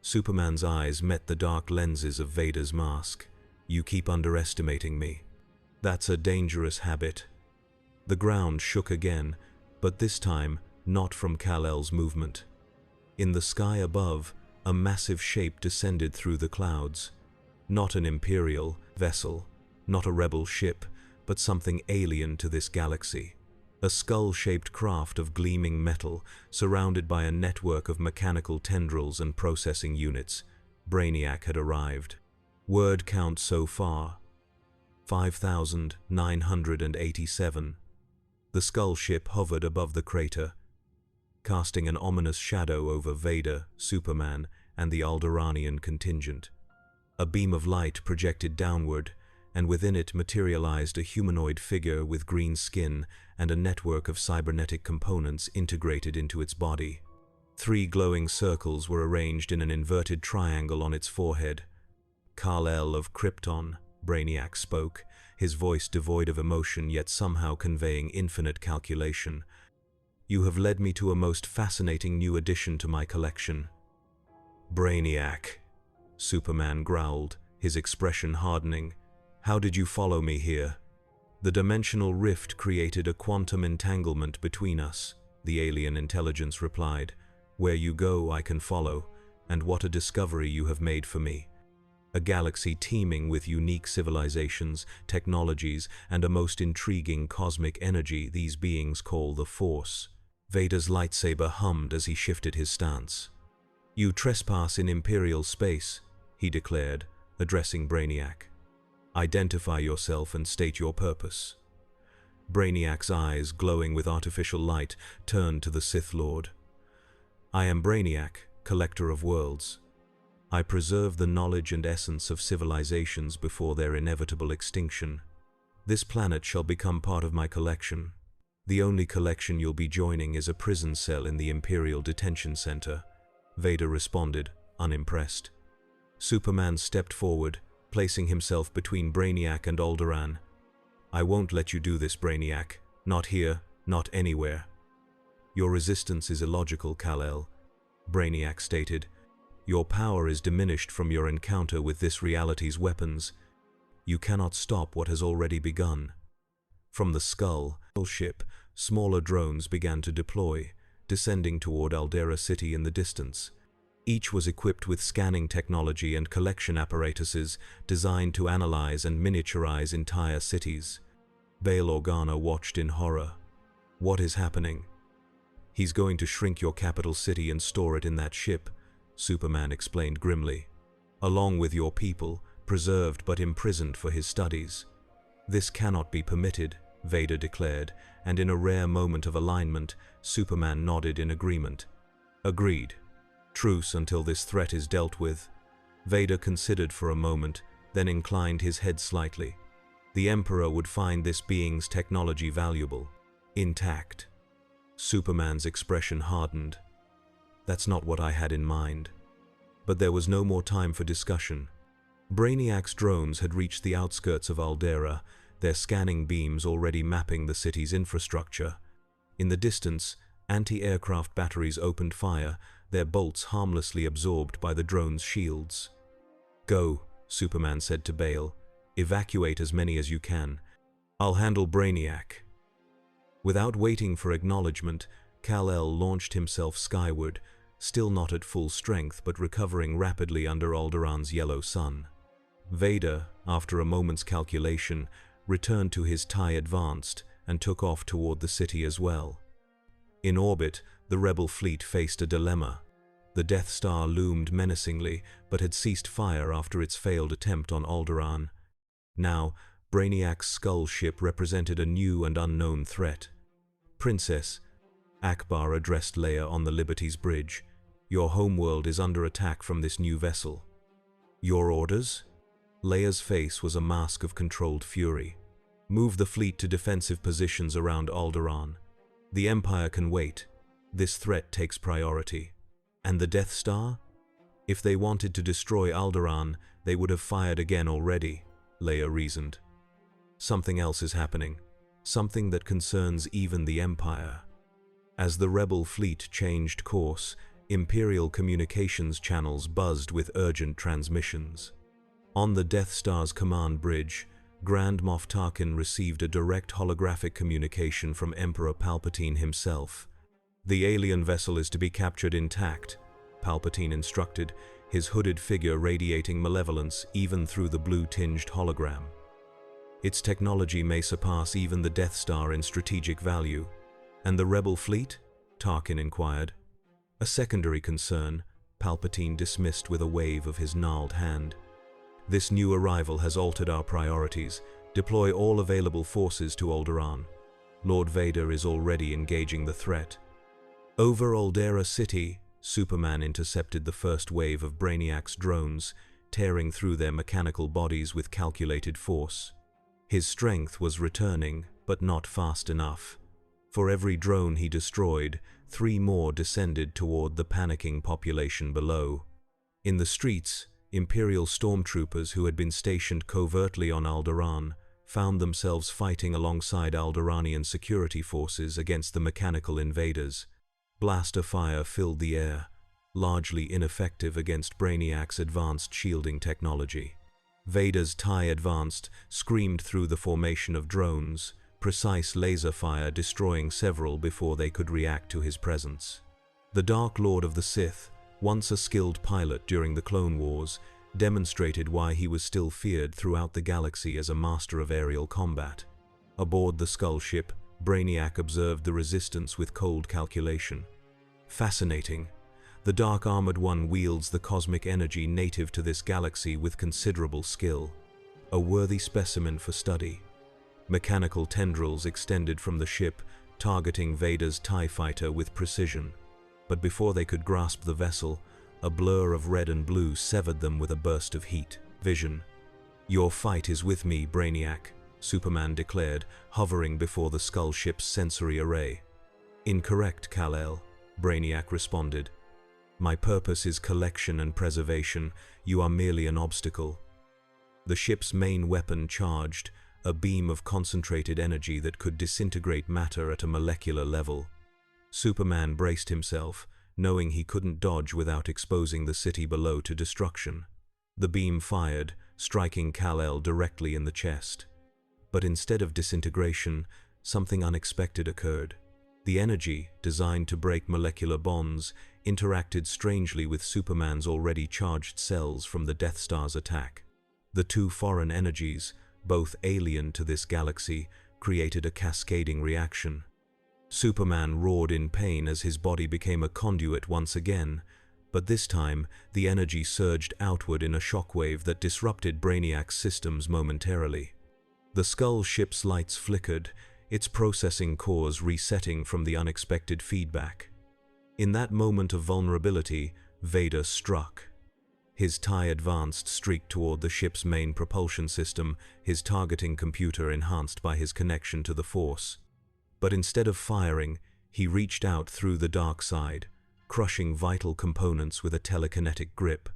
Superman's eyes met the dark lenses of Vader's mask. "You keep underestimating me. That's a dangerous habit." The ground shook again, but this time not from Kal-El's movement. In the sky above, a massive shape descended through the clouds. Not an Imperial vessel, not a rebel ship, but something alien to this galaxy. A skull-shaped craft of gleaming metal, surrounded by a network of mechanical tendrils and processing units. Brainiac had arrived. Word count so far: 5,987. The skull ship hovered above the crater, casting an ominous shadow over Vader, Superman, and the Alderaanian contingent. A beam of light projected downward, and within it materialized a humanoid figure with green skin and a network of cybernetic components integrated into its body. 3 glowing circles were arranged in an inverted triangle on its forehead. Kal-El of Krypton, Brainiac spoke, his voice devoid of emotion yet somehow conveying infinite calculation. You have led me to a most fascinating new addition to my collection. Brainiac, Superman growled, his expression hardening. How did you follow me here? The dimensional rift created a quantum entanglement between us, the alien intelligence replied. Where you go, I can follow, and what a discovery you have made for me. A galaxy teeming with unique civilizations, technologies, and a most intriguing cosmic energy these beings call the Force. Vader's lightsaber hummed as he shifted his stance. You trespass in Imperial space, he declared, addressing Brainiac. Identify yourself and state your purpose. Brainiac's eyes, glowing with artificial light, turned to the Sith Lord. I am Brainiac, collector of worlds. I preserve the knowledge and essence of civilizations before their inevitable extinction. This planet shall become part of my collection. The only collection you'll be joining is a prison cell in the Imperial Detention Center. Vader responded, unimpressed. Superman stepped forward, placing himself between Brainiac and Alderaan. I won't let you do this, Brainiac. Not here, not anywhere. Your resistance is illogical, Kal-El, Brainiac stated. Your power is diminished from your encounter with this reality's weapons. You cannot stop what has already begun. From the Skull ship, smaller drones began to deploy, descending toward Aldera City in the distance. Each was equipped with scanning technology and collection apparatuses designed to analyze and miniaturize entire cities. Bail Organa watched in horror. What is happening? He's going to shrink your capital city and store it in that ship, Superman explained grimly. Along with your people, preserved but imprisoned for his studies. This cannot be permitted, Vader declared, and in a rare moment of alignment, Superman nodded in agreement. Agreed. Truce until this threat is dealt with. Vader considered for a moment, then inclined his head slightly. The Emperor would find this being's technology valuable, intact. Superman's expression hardened. That's not what I had in mind. But there was no more time for discussion. Brainiac's drones had reached the outskirts of Aldera, their scanning beams already mapping the city's infrastructure. In the distance, anti-aircraft batteries opened fire, their bolts harmlessly absorbed by the drone's shields. Go, Superman said to Bale. Evacuate as many as you can. I'll handle Brainiac. Without waiting for acknowledgement, Kal-El launched himself skyward, still not at full strength but recovering rapidly under Alderaan's yellow sun. Vader, after a moment's calculation, returned to his TIE Advanced and took off toward the city as well. In orbit, the rebel fleet faced a dilemma. The Death Star loomed menacingly, but had ceased fire after its failed attempt on Alderaan. Now, Brainiac's Skull ship represented a new and unknown threat. Princess, Akbar addressed Leia on the Liberty's bridge. Your homeworld is under attack from this new vessel. Your orders? Leia's face was a mask of controlled fury. Move the fleet to defensive positions around Alderaan. The Empire can wait. This threat takes priority. And the Death Star? If they wanted to destroy Alderaan, they would have fired again already, Leia reasoned. Something else is happening. Something that concerns even the Empire. As the rebel fleet changed course, Imperial communications channels buzzed with urgent transmissions. On the Death Star's command bridge, Grand Moff Tarkin received a direct holographic communication from Emperor Palpatine himself. The alien vessel is to be captured intact, Palpatine instructed, his hooded figure radiating malevolence even through the blue-tinged hologram. Its technology may surpass even the Death Star in strategic value. And the rebel fleet? Tarkin inquired. A secondary concern, Palpatine dismissed with a wave of his gnarled hand. This new arrival has altered our priorities. Deploy all available forces to Alderaan. Lord Vader is already engaging the threat. Over Aldera City, Superman intercepted the first wave of Brainiac's drones, tearing through their mechanical bodies with calculated force. His strength was returning, but not fast enough. For every drone he destroyed, 3 more descended toward the panicking population below. In the streets, Imperial stormtroopers who had been stationed covertly on Alderaan found themselves fighting alongside Alderaanian security forces against the mechanical invaders. Blaster fire filled the air, largely ineffective against Brainiac's advanced shielding technology. Vader's TIE Advanced screamed through the formation of drones, precise laser fire destroying several before they could react to his presence. The Dark Lord of the Sith, once a skilled pilot during the Clone Wars, demonstrated why he was still feared throughout the galaxy as a master of aerial combat. Aboard the Skull ship, Brainiac observed the resistance with cold calculation. Fascinating. The Dark Armored One wields the cosmic energy native to this galaxy with considerable skill. A worthy specimen for study. Mechanical tendrils extended from the ship, targeting Vader's TIE fighter with precision. But before they could grasp the vessel, a blur of red and blue severed them with a burst of heat. Vision. "Your fight is with me, Brainiac," Superman declared, hovering before the Skull ship's sensory array. "Incorrect, Kal-El," Brainiac responded. "My purpose is collection and preservation. You are merely an obstacle." The ship's main weapon charged, a beam of concentrated energy that could disintegrate matter at a molecular level. Superman braced himself, knowing he couldn't dodge without exposing the city below to destruction. The beam fired, striking Kal-El directly in the chest. But instead of disintegration, something unexpected occurred. The energy, designed to break molecular bonds, interacted strangely with Superman's already charged cells from the Death Star's attack. The 2 foreign energies, both alien to this galaxy, created a cascading reaction. Superman roared in pain as his body became a conduit once again, but this time the energy surged outward in a shockwave that disrupted Brainiac's systems momentarily. The Skull ship's lights flickered, its processing cores resetting from the unexpected feedback. In that moment of vulnerability, Vader struck. His TIE Advanced streaked toward the ship's main propulsion system, his targeting computer enhanced by his connection to the Force. But instead of firing, he reached out through the dark side, crushing vital components with a telekinetic grip.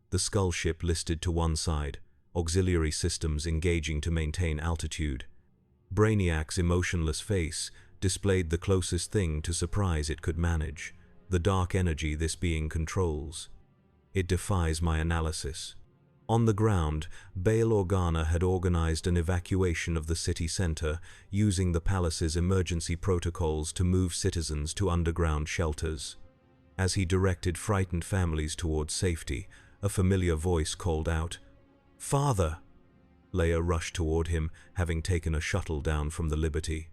The Skull ship listed to one side, auxiliary systems engaging to maintain altitude. Brainiac's emotionless face displayed the closest thing to surprise it could manage, the dark energy this being controls. "It defies my analysis." On the ground, Bail Organa had organized an evacuation of the city center, using the palace's emergency protocols to move citizens to underground shelters. As he directed frightened families toward safety, a familiar voice called out, "Father!" Leia rushed toward him, having taken a shuttle down from the Liberty.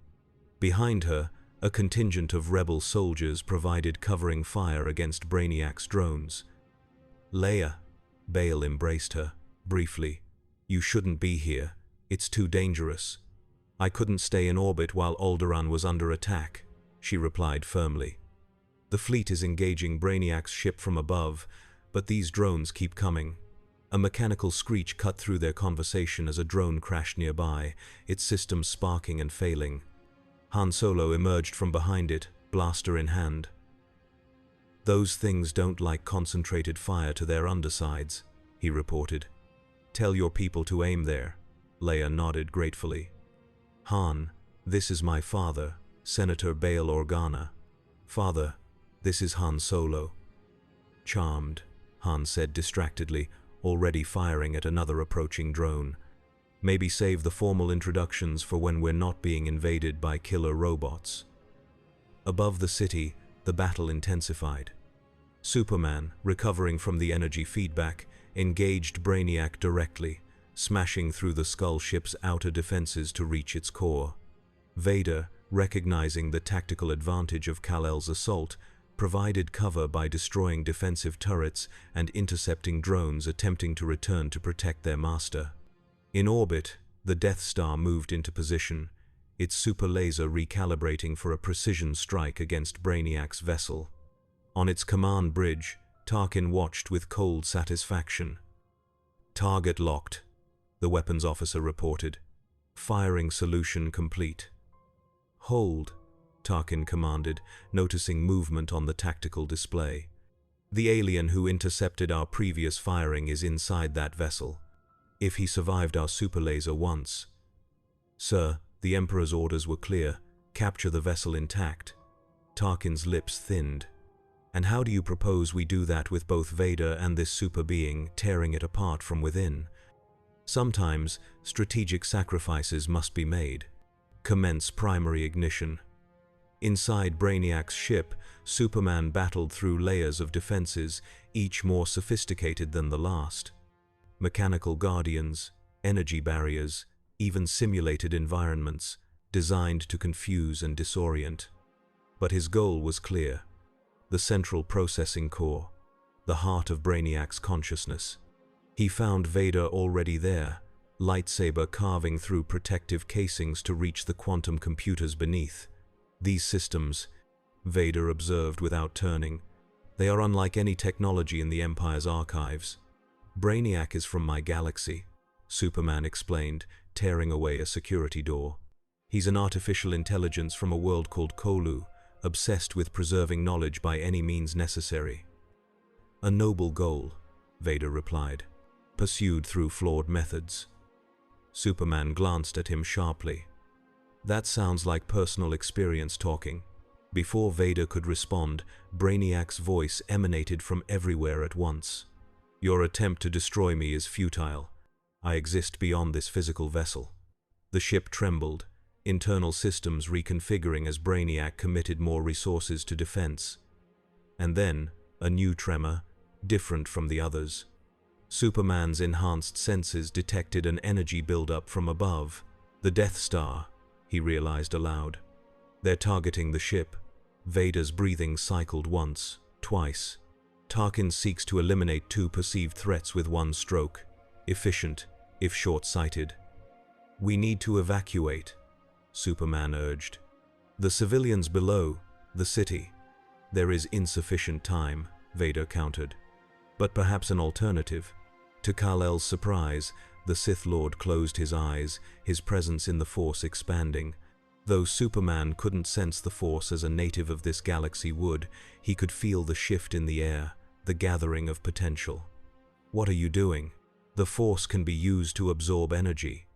Behind her, a contingent of rebel soldiers provided covering fire against Brainiac's drones. "Leia," Bail embraced her, briefly. "You shouldn't be here. It's too dangerous." "I couldn't stay in orbit while Alderaan was under attack," she replied firmly. "The fleet is engaging Brainiac's ship from above, but these drones keep coming." A mechanical screech cut through their conversation as a drone crashed nearby, its systems sparking and failing. Han Solo emerged from behind it, blaster in hand. "Those things don't like concentrated fire to their undersides," he reported. "Tell your people to aim there." Leia nodded gratefully. "Han, this is my father, Senator Bail Organa." "Father, this is Han Solo." "Charmed," Han said distractedly, already firing at another approaching drone. "Maybe save the formal introductions for when we're not being invaded by killer robots." Above the city, the battle intensified. Superman, recovering from the energy feedback, engaged Brainiac directly, smashing through the Skull ship's outer defenses to reach its core. Vader, recognizing the tactical advantage of Kal-El's assault, provided cover by destroying defensive turrets and intercepting drones attempting to return to protect their master. In orbit, the Death Star moved into position, its super laser recalibrating for a precision strike against Brainiac's vessel. On its command bridge, Tarkin watched with cold satisfaction. Target locked, the weapons officer reported. Firing solution complete. Hold, Tarkin commanded, noticing movement on the tactical display. The alien who intercepted our previous firing is inside that vessel. If he survived our super laser once. Sir, the Emperor's orders were clear. Capture the vessel intact. Tarkin's lips thinned. And how do you propose we do that with both Vader and this super being tearing it apart from within? Sometimes, strategic sacrifices must be made. Commence primary ignition. Inside Brainiac's ship, Superman battled through layers of defenses, each more sophisticated than the last. Mechanical guardians, energy barriers, even simulated environments, designed to confuse and disorient. But his goal was clear. The central processing core, the heart of Brainiac's consciousness. He found Vader already there, lightsaber carving through protective casings to reach the quantum computers beneath. These systems, Vader observed without turning, they are unlike any technology in the Empire's archives. Brainiac is from my galaxy, Superman explained, tearing away a security door. He's an artificial intelligence from a world called Kolu, obsessed with preserving knowledge by any means necessary. A noble goal, Vader replied, pursued through flawed methods. Superman glanced at him sharply. That sounds like personal experience talking. Before Vader could respond, Brainiac's voice emanated from everywhere at once. Your attempt to destroy me is futile. I exist beyond this physical vessel. The ship trembled, internal systems reconfiguring as Brainiac committed more resources to defense. And then, a new tremor, different from the others. Superman's enhanced senses detected an energy buildup from above. The Death Star, he realized aloud. They're targeting the ship. Vader's breathing cycled once, twice. Tarkin seeks to eliminate two perceived threats with one stroke. Efficient, if short-sighted. We need to evacuate, Superman urged. The civilians below, the city. There is insufficient time, Vader countered. But perhaps an alternative. To Kal-El's surprise, the Sith Lord closed his eyes, his presence in the Force expanding. Though Superman couldn't sense the Force as a native of this galaxy would, he could feel the shift in the air, the gathering of potential. What are you doing? The Force can be used to absorb energy,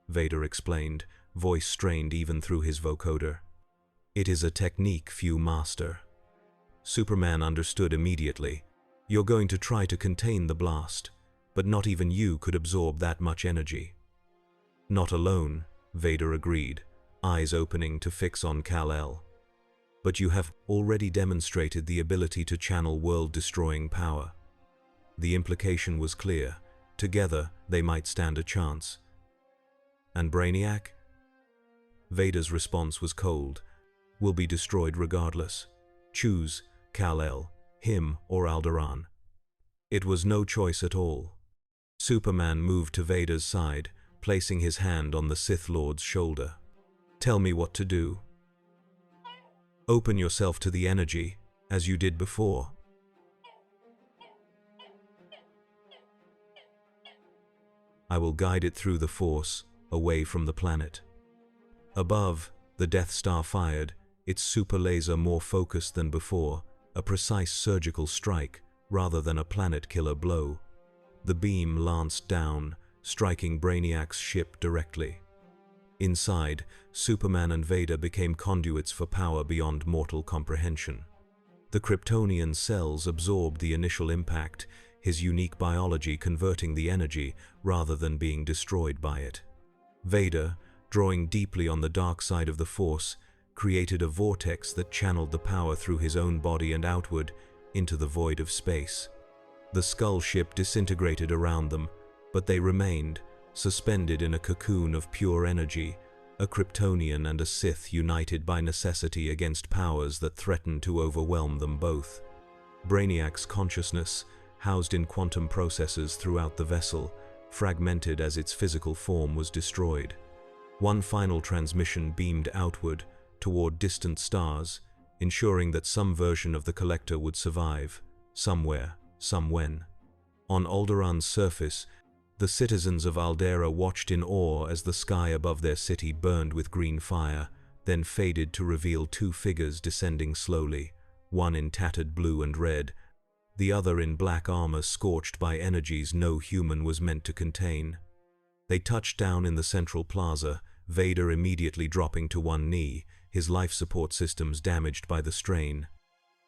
Vader explained, voice strained even through his vocoder. It is a technique few master. Superman understood immediately. You're going to try to contain the blast, but not even you could absorb that much energy. Not alone, Vader agreed, eyes opening to fix on Kal-El. But you have already demonstrated the ability to channel world-destroying power. The implication was clear. Together, they might stand a chance. And Brainiac? Vader's response was cold. Will be destroyed regardless. Choose, Kal-El, him or Alderaan. It was no choice at all. Superman moved to Vader's side, placing his hand on the Sith Lord's shoulder. Tell me what to do. Open yourself to the energy, as you did before. I will guide it through the Force, away from the planet. Above, the Death Star fired, its super laser more focused than before, a precise surgical strike, rather than a planet-killer blow. The beam lanced down, striking Brainiac's ship directly. Inside, Superman and Vader became conduits for power beyond mortal comprehension. The Kryptonian cells absorbed the initial impact, his unique biology converting the energy rather than being destroyed by it. Vader, drawing deeply on the dark side of the Force, created a vortex that channeled the power through his own body and outward into the void of space. The skull ship disintegrated around them, but they remained, suspended in a cocoon of pure energy, a Kryptonian and a Sith united by necessity against powers that threatened to overwhelm them both. Brainiac's consciousness, housed in quantum processors throughout the vessel, fragmented as its physical form was destroyed. One final transmission beamed outward, toward distant stars, ensuring that some version of the Collector would survive, somewhere, somewhen. On Alderaan's surface, The citizens of Aldera watched in awe as the sky above their city burned with green fire, then faded to reveal two figures descending slowly, one in tattered blue and red, the other in black armor scorched by energies no human was meant to contain. They touched down in the central plaza, Vader immediately dropping to one knee, his life support systems damaged by the strain.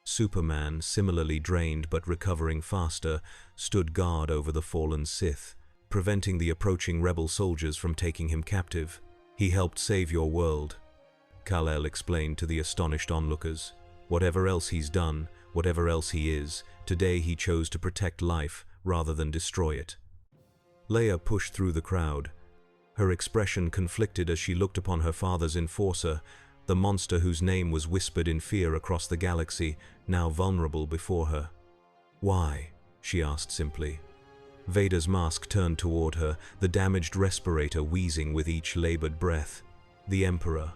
Superman, similarly drained but recovering faster, stood guard over the fallen Sith, preventing the approaching rebel soldiers from taking him captive. "He helped save your world," Kal-El explained to the astonished onlookers. "Whatever else he's done, whatever else he is, today he chose to protect life rather than destroy it." Leia pushed through the crowd. Her expression conflicted as she looked upon her father's enforcer, the monster whose name was whispered in fear across the galaxy, now vulnerable before her. "Why?" she asked simply. Vader's mask turned toward her, the damaged respirator wheezing with each labored breath. "The Emperor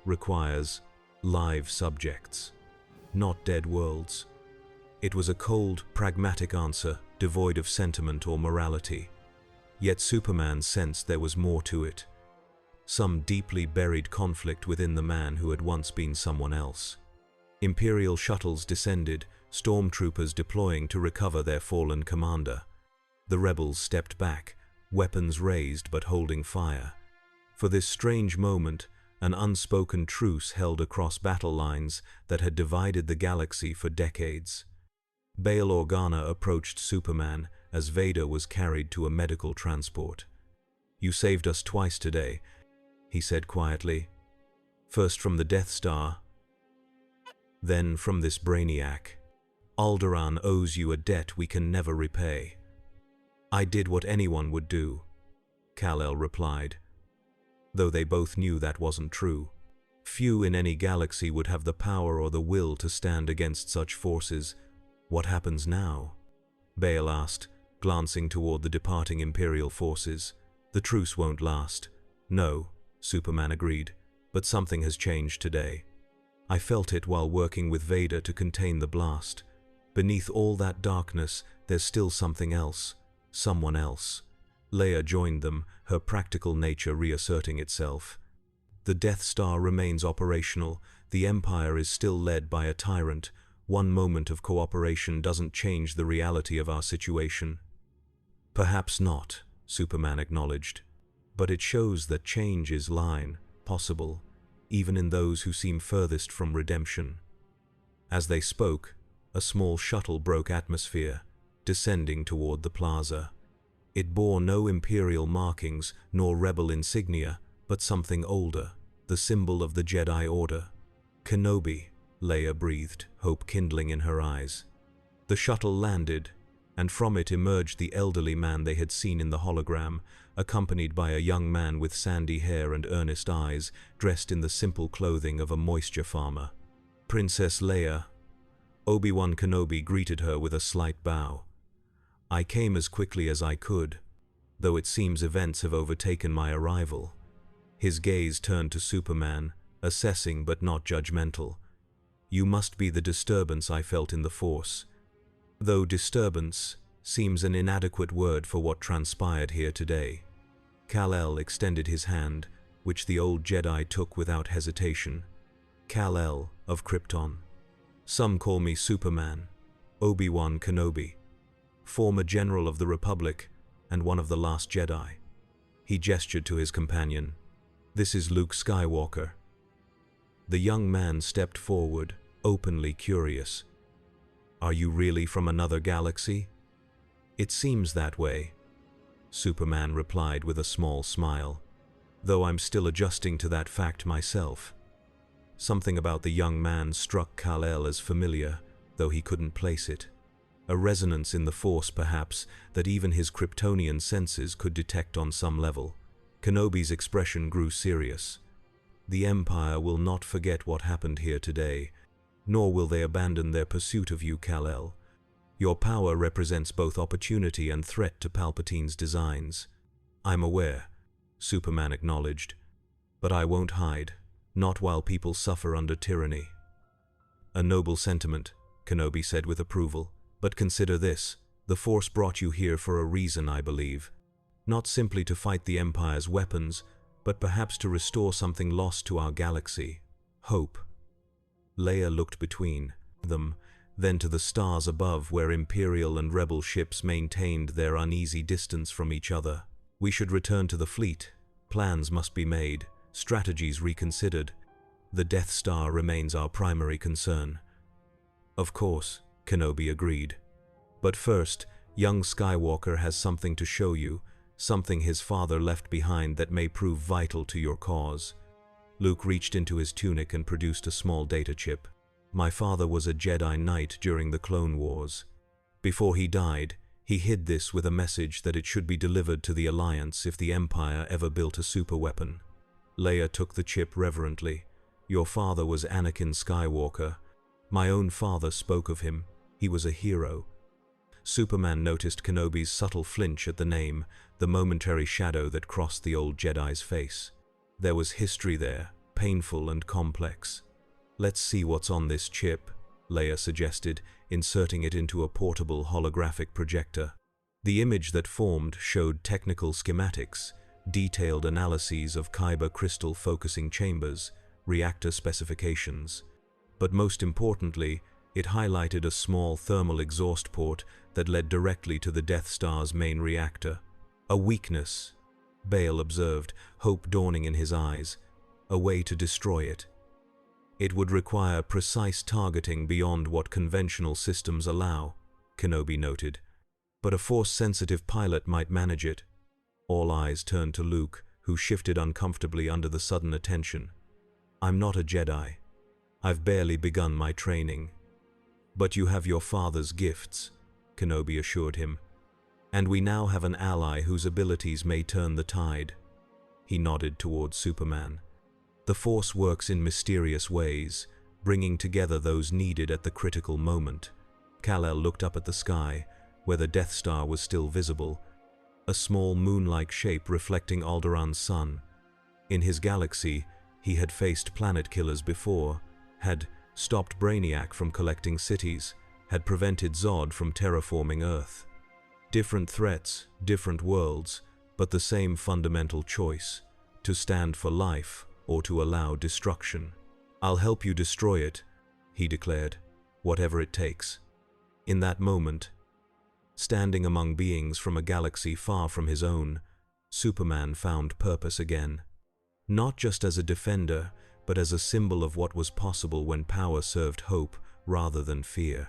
requires live subjects, not dead worlds." It was a cold, pragmatic answer, devoid of sentiment or morality. Yet Superman sensed there was more to it. Some deeply buried conflict within the man who had once been someone else. Imperial shuttles descended, stormtroopers deploying to recover their fallen commander. The rebels stepped back, weapons raised but holding fire. For this strange moment, an unspoken truce held across battle lines that had divided the galaxy for decades. Bail Organa approached Superman as Vader was carried to a medical transport. "You saved us twice today," he said quietly. "First from the Death Star, then from this brainiac. Alderaan owes you a debt we can never repay." "I did what anyone would do," Kal-El replied, though they both knew that wasn't true. Few in any galaxy would have the power or the will to stand against such forces. "What happens now?" Bail asked, glancing toward the departing Imperial forces. "The truce won't last." "No," Superman agreed, "but something has changed today. I felt it while working with Vader to contain the blast. Beneath all that darkness, there's still something else. Someone else." Leia joined them, her practical nature reasserting itself. "The Death Star remains operational. The Empire is still led by a tyrant. One moment of cooperation doesn't change the reality of our situation." "Perhaps not," Superman acknowledged. "But it shows that change is possible, even in those who seem furthest from redemption." As they spoke, a small shuttle broke atmosphere, descending toward the plaza. It bore no Imperial markings nor rebel insignia, but something older, the symbol of the Jedi Order. "Kenobi," Leia breathed, hope kindling in her eyes. The shuttle landed, and from it emerged the elderly man they had seen in the hologram, accompanied by a young man with sandy hair and earnest eyes, dressed in the simple clothing of a moisture farmer. "Princess Leia." Obi-Wan Kenobi greeted her with a slight bow. "I came as quickly as I could, though it seems events have overtaken my arrival." His gaze turned to Superman, assessing but not judgmental. "You must be the disturbance I felt in the Force." Though disturbance seems an inadequate word for what transpired here today. Kal-El extended his hand, which the old Jedi took without hesitation. "Kal-El of Krypton. Some call me Superman, Obi-Wan Kenobi, former General of the Republic and one of the last Jedi." He gestured to his companion. "This is Luke Skywalker." The young man stepped forward, openly curious. "Are you really from another galaxy?" "It seems that way," Superman replied with a small smile, "though I'm still adjusting to that fact myself." Something about the young man struck Kal-El as familiar, though he couldn't place it. A resonance in the Force, perhaps, that even his Kryptonian senses could detect on some level. Kenobi's expression grew serious. "The Empire will not forget what happened here today, nor will they abandon their pursuit of you, Kal-El. Your power represents both opportunity and threat to Palpatine's designs." "I'm aware," Superman acknowledged, "but I won't hide, not while people suffer under tyranny." "A noble sentiment," Kenobi said with approval, "but consider this. The Force brought you here for a reason, I believe. Not simply to fight the Empire's weapons, but perhaps to restore something lost to our galaxy. Hope. Leia looked between them, then to the stars above where Imperial and Rebel ships maintained their uneasy distance from each other. We should return to the fleet. Plans must be made, strategies reconsidered. The Death Star remains our primary concern. Of course, Kenobi agreed. But first, young Skywalker has something to show you, something his father left behind that may prove vital to your cause. Luke reached into his tunic and produced a small data chip. My father was a Jedi Knight during the Clone Wars. Before he died, he hid this with a message that it should be delivered to the Alliance if the Empire ever built a superweapon. Leia took the chip reverently. Your father was Anakin Skywalker. My own father spoke of him. He was a hero. Superman noticed Kenobi's subtle flinch at the name, the momentary shadow that crossed the old Jedi's face. There was history there, painful and complex. Let's see what's on this chip, Leia suggested, inserting it into a portable holographic projector. The image that formed showed technical schematics, detailed analyses of Kyber crystal focusing chambers, reactor specifications. But most importantly, it highlighted a small thermal exhaust port that led directly to the Death Star's main reactor. A weakness, Bale observed, hope dawning in his eyes. A way to destroy it. It would require precise targeting beyond what conventional systems allow, Kenobi noted. But a Force-sensitive pilot might manage it. All eyes turned to Luke, who shifted uncomfortably under the sudden attention. I'm not a Jedi. I've barely begun my training. But you have your father's gifts, Kenobi assured him. And we now have an ally whose abilities may turn the tide. He nodded towards Superman. The Force works in mysterious ways, bringing together those needed at the critical moment. Kal-El looked up at the sky, where the Death Star was still visible, a small moon-like shape reflecting Alderaan's sun. In his galaxy, he had faced planet killers before, had stopped Brainiac from collecting cities, had prevented Zod from terraforming Earth. Different threats, different worlds, but the same fundamental choice, to stand for life or to allow destruction. I'll help you destroy it, he declared, whatever it takes. In that moment, standing among beings from a galaxy far from his own, Superman found purpose again. Not just as a defender, but as a symbol of what was possible when power served hope rather than fear.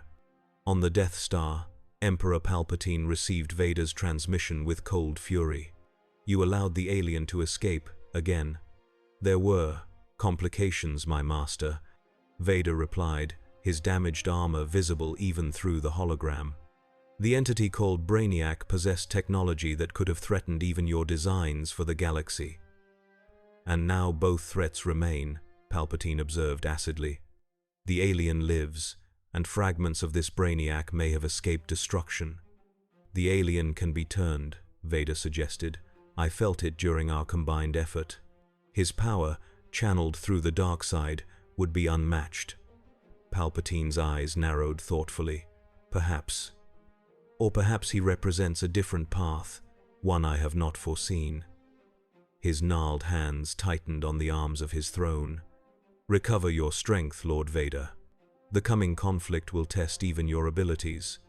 On the Death Star, Emperor Palpatine received Vader's transmission with cold fury. You allowed the alien to escape, again. There were complications, my master, Vader replied, his damaged armor visible even through the hologram. The entity called Brainiac possessed technology that could have threatened even your designs for the galaxy. And now both threats remain, Palpatine observed acidly. The alien lives, and fragments of this Brainiac may have escaped destruction. The alien can be turned, Vader suggested. I felt it during our combined effort. His power, channeled through the dark side, would be unmatched. Palpatine's eyes narrowed thoughtfully. Perhaps. Or perhaps he represents a different path, one I have not foreseen. His gnarled hands tightened on the arms of his throne. Recover your strength, Lord Vader. The coming conflict will test even your abilities.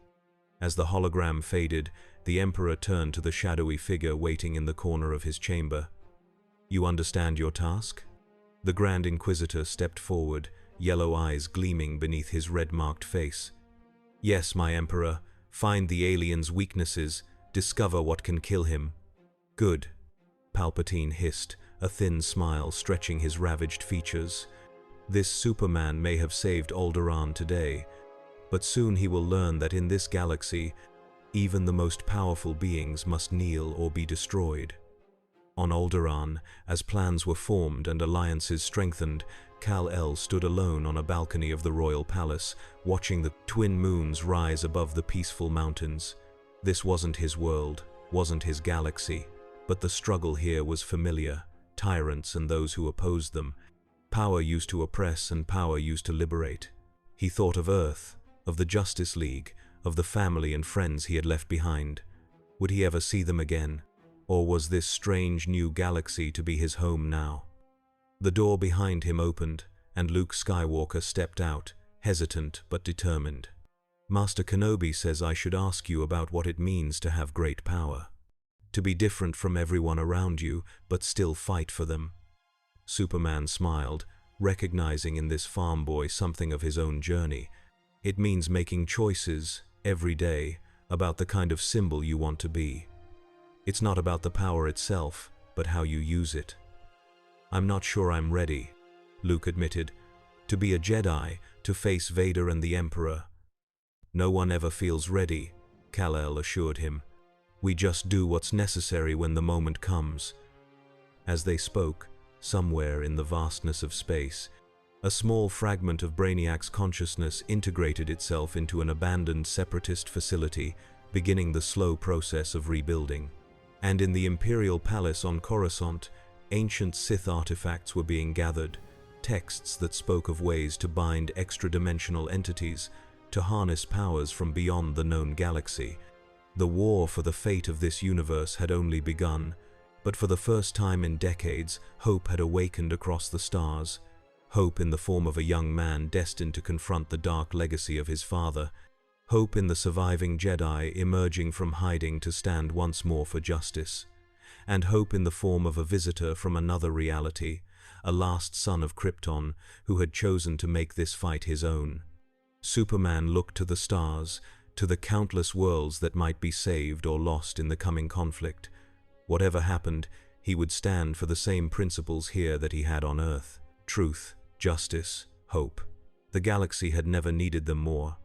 As the hologram faded, the Emperor turned to the shadowy figure waiting in the corner of his chamber. You understand your task? The Grand Inquisitor stepped forward, yellow eyes gleaming beneath his red-marked face. Yes, my Emperor. Find the alien's weaknesses, discover what can kill him. Good, Palpatine hissed, a thin smile stretching his ravaged features. This Superman may have saved Alderaan today, but soon he will learn that in this galaxy, even the most powerful beings must kneel or be destroyed. On Alderaan, as plans were formed and alliances strengthened, Kal-El stood alone on a balcony of the royal palace, watching the twin moons rise above the peaceful mountains. This wasn't his world, wasn't his galaxy, but the struggle here was familiar, tyrants and those who opposed them. Power used to oppress and power used to liberate. He thought of Earth, of the Justice League, of the family and friends he had left behind. Would he ever see them again? Or was this strange new galaxy to be his home now? The door behind him opened, and Luke Skywalker stepped out, hesitant but determined. "Master Kenobi says I should ask you about what it means to have great power. To be different from everyone around you, but still fight for them." Superman smiled, recognizing in this farm boy something of his own journey. "It means making choices, every day, about the kind of symbol you want to be. It's not about the power itself, but how you use it." "I'm not sure I'm ready," Luke admitted. "To be a Jedi, to face Vader and the Emperor." "No one ever feels ready," Kal-El assured him. "We just do what's necessary when the moment comes." As they spoke, somewhere in the vastness of space, a small fragment of Brainiac's consciousness integrated itself into an abandoned separatist facility, beginning the slow process of rebuilding. And in the Imperial Palace on Coruscant, ancient Sith artifacts were being gathered, texts that spoke of ways to bind extra-dimensional entities, to harness powers from beyond the known galaxy. The war for the fate of this universe had only begun, but for the first time in decades, hope had awakened across the stars. Hope in the form of a young man destined to confront the dark legacy of his father. Hope in the surviving Jedi emerging from hiding to stand once more for justice. And hope in the form of a visitor from another reality, a last son of Krypton who had chosen to make this fight his own. Superman looked to the stars, to the countless worlds that might be saved or lost in the coming conflict. Whatever happened, he would stand for the same principles here that he had on Earth: truth, justice, hope. The galaxy had never needed them more.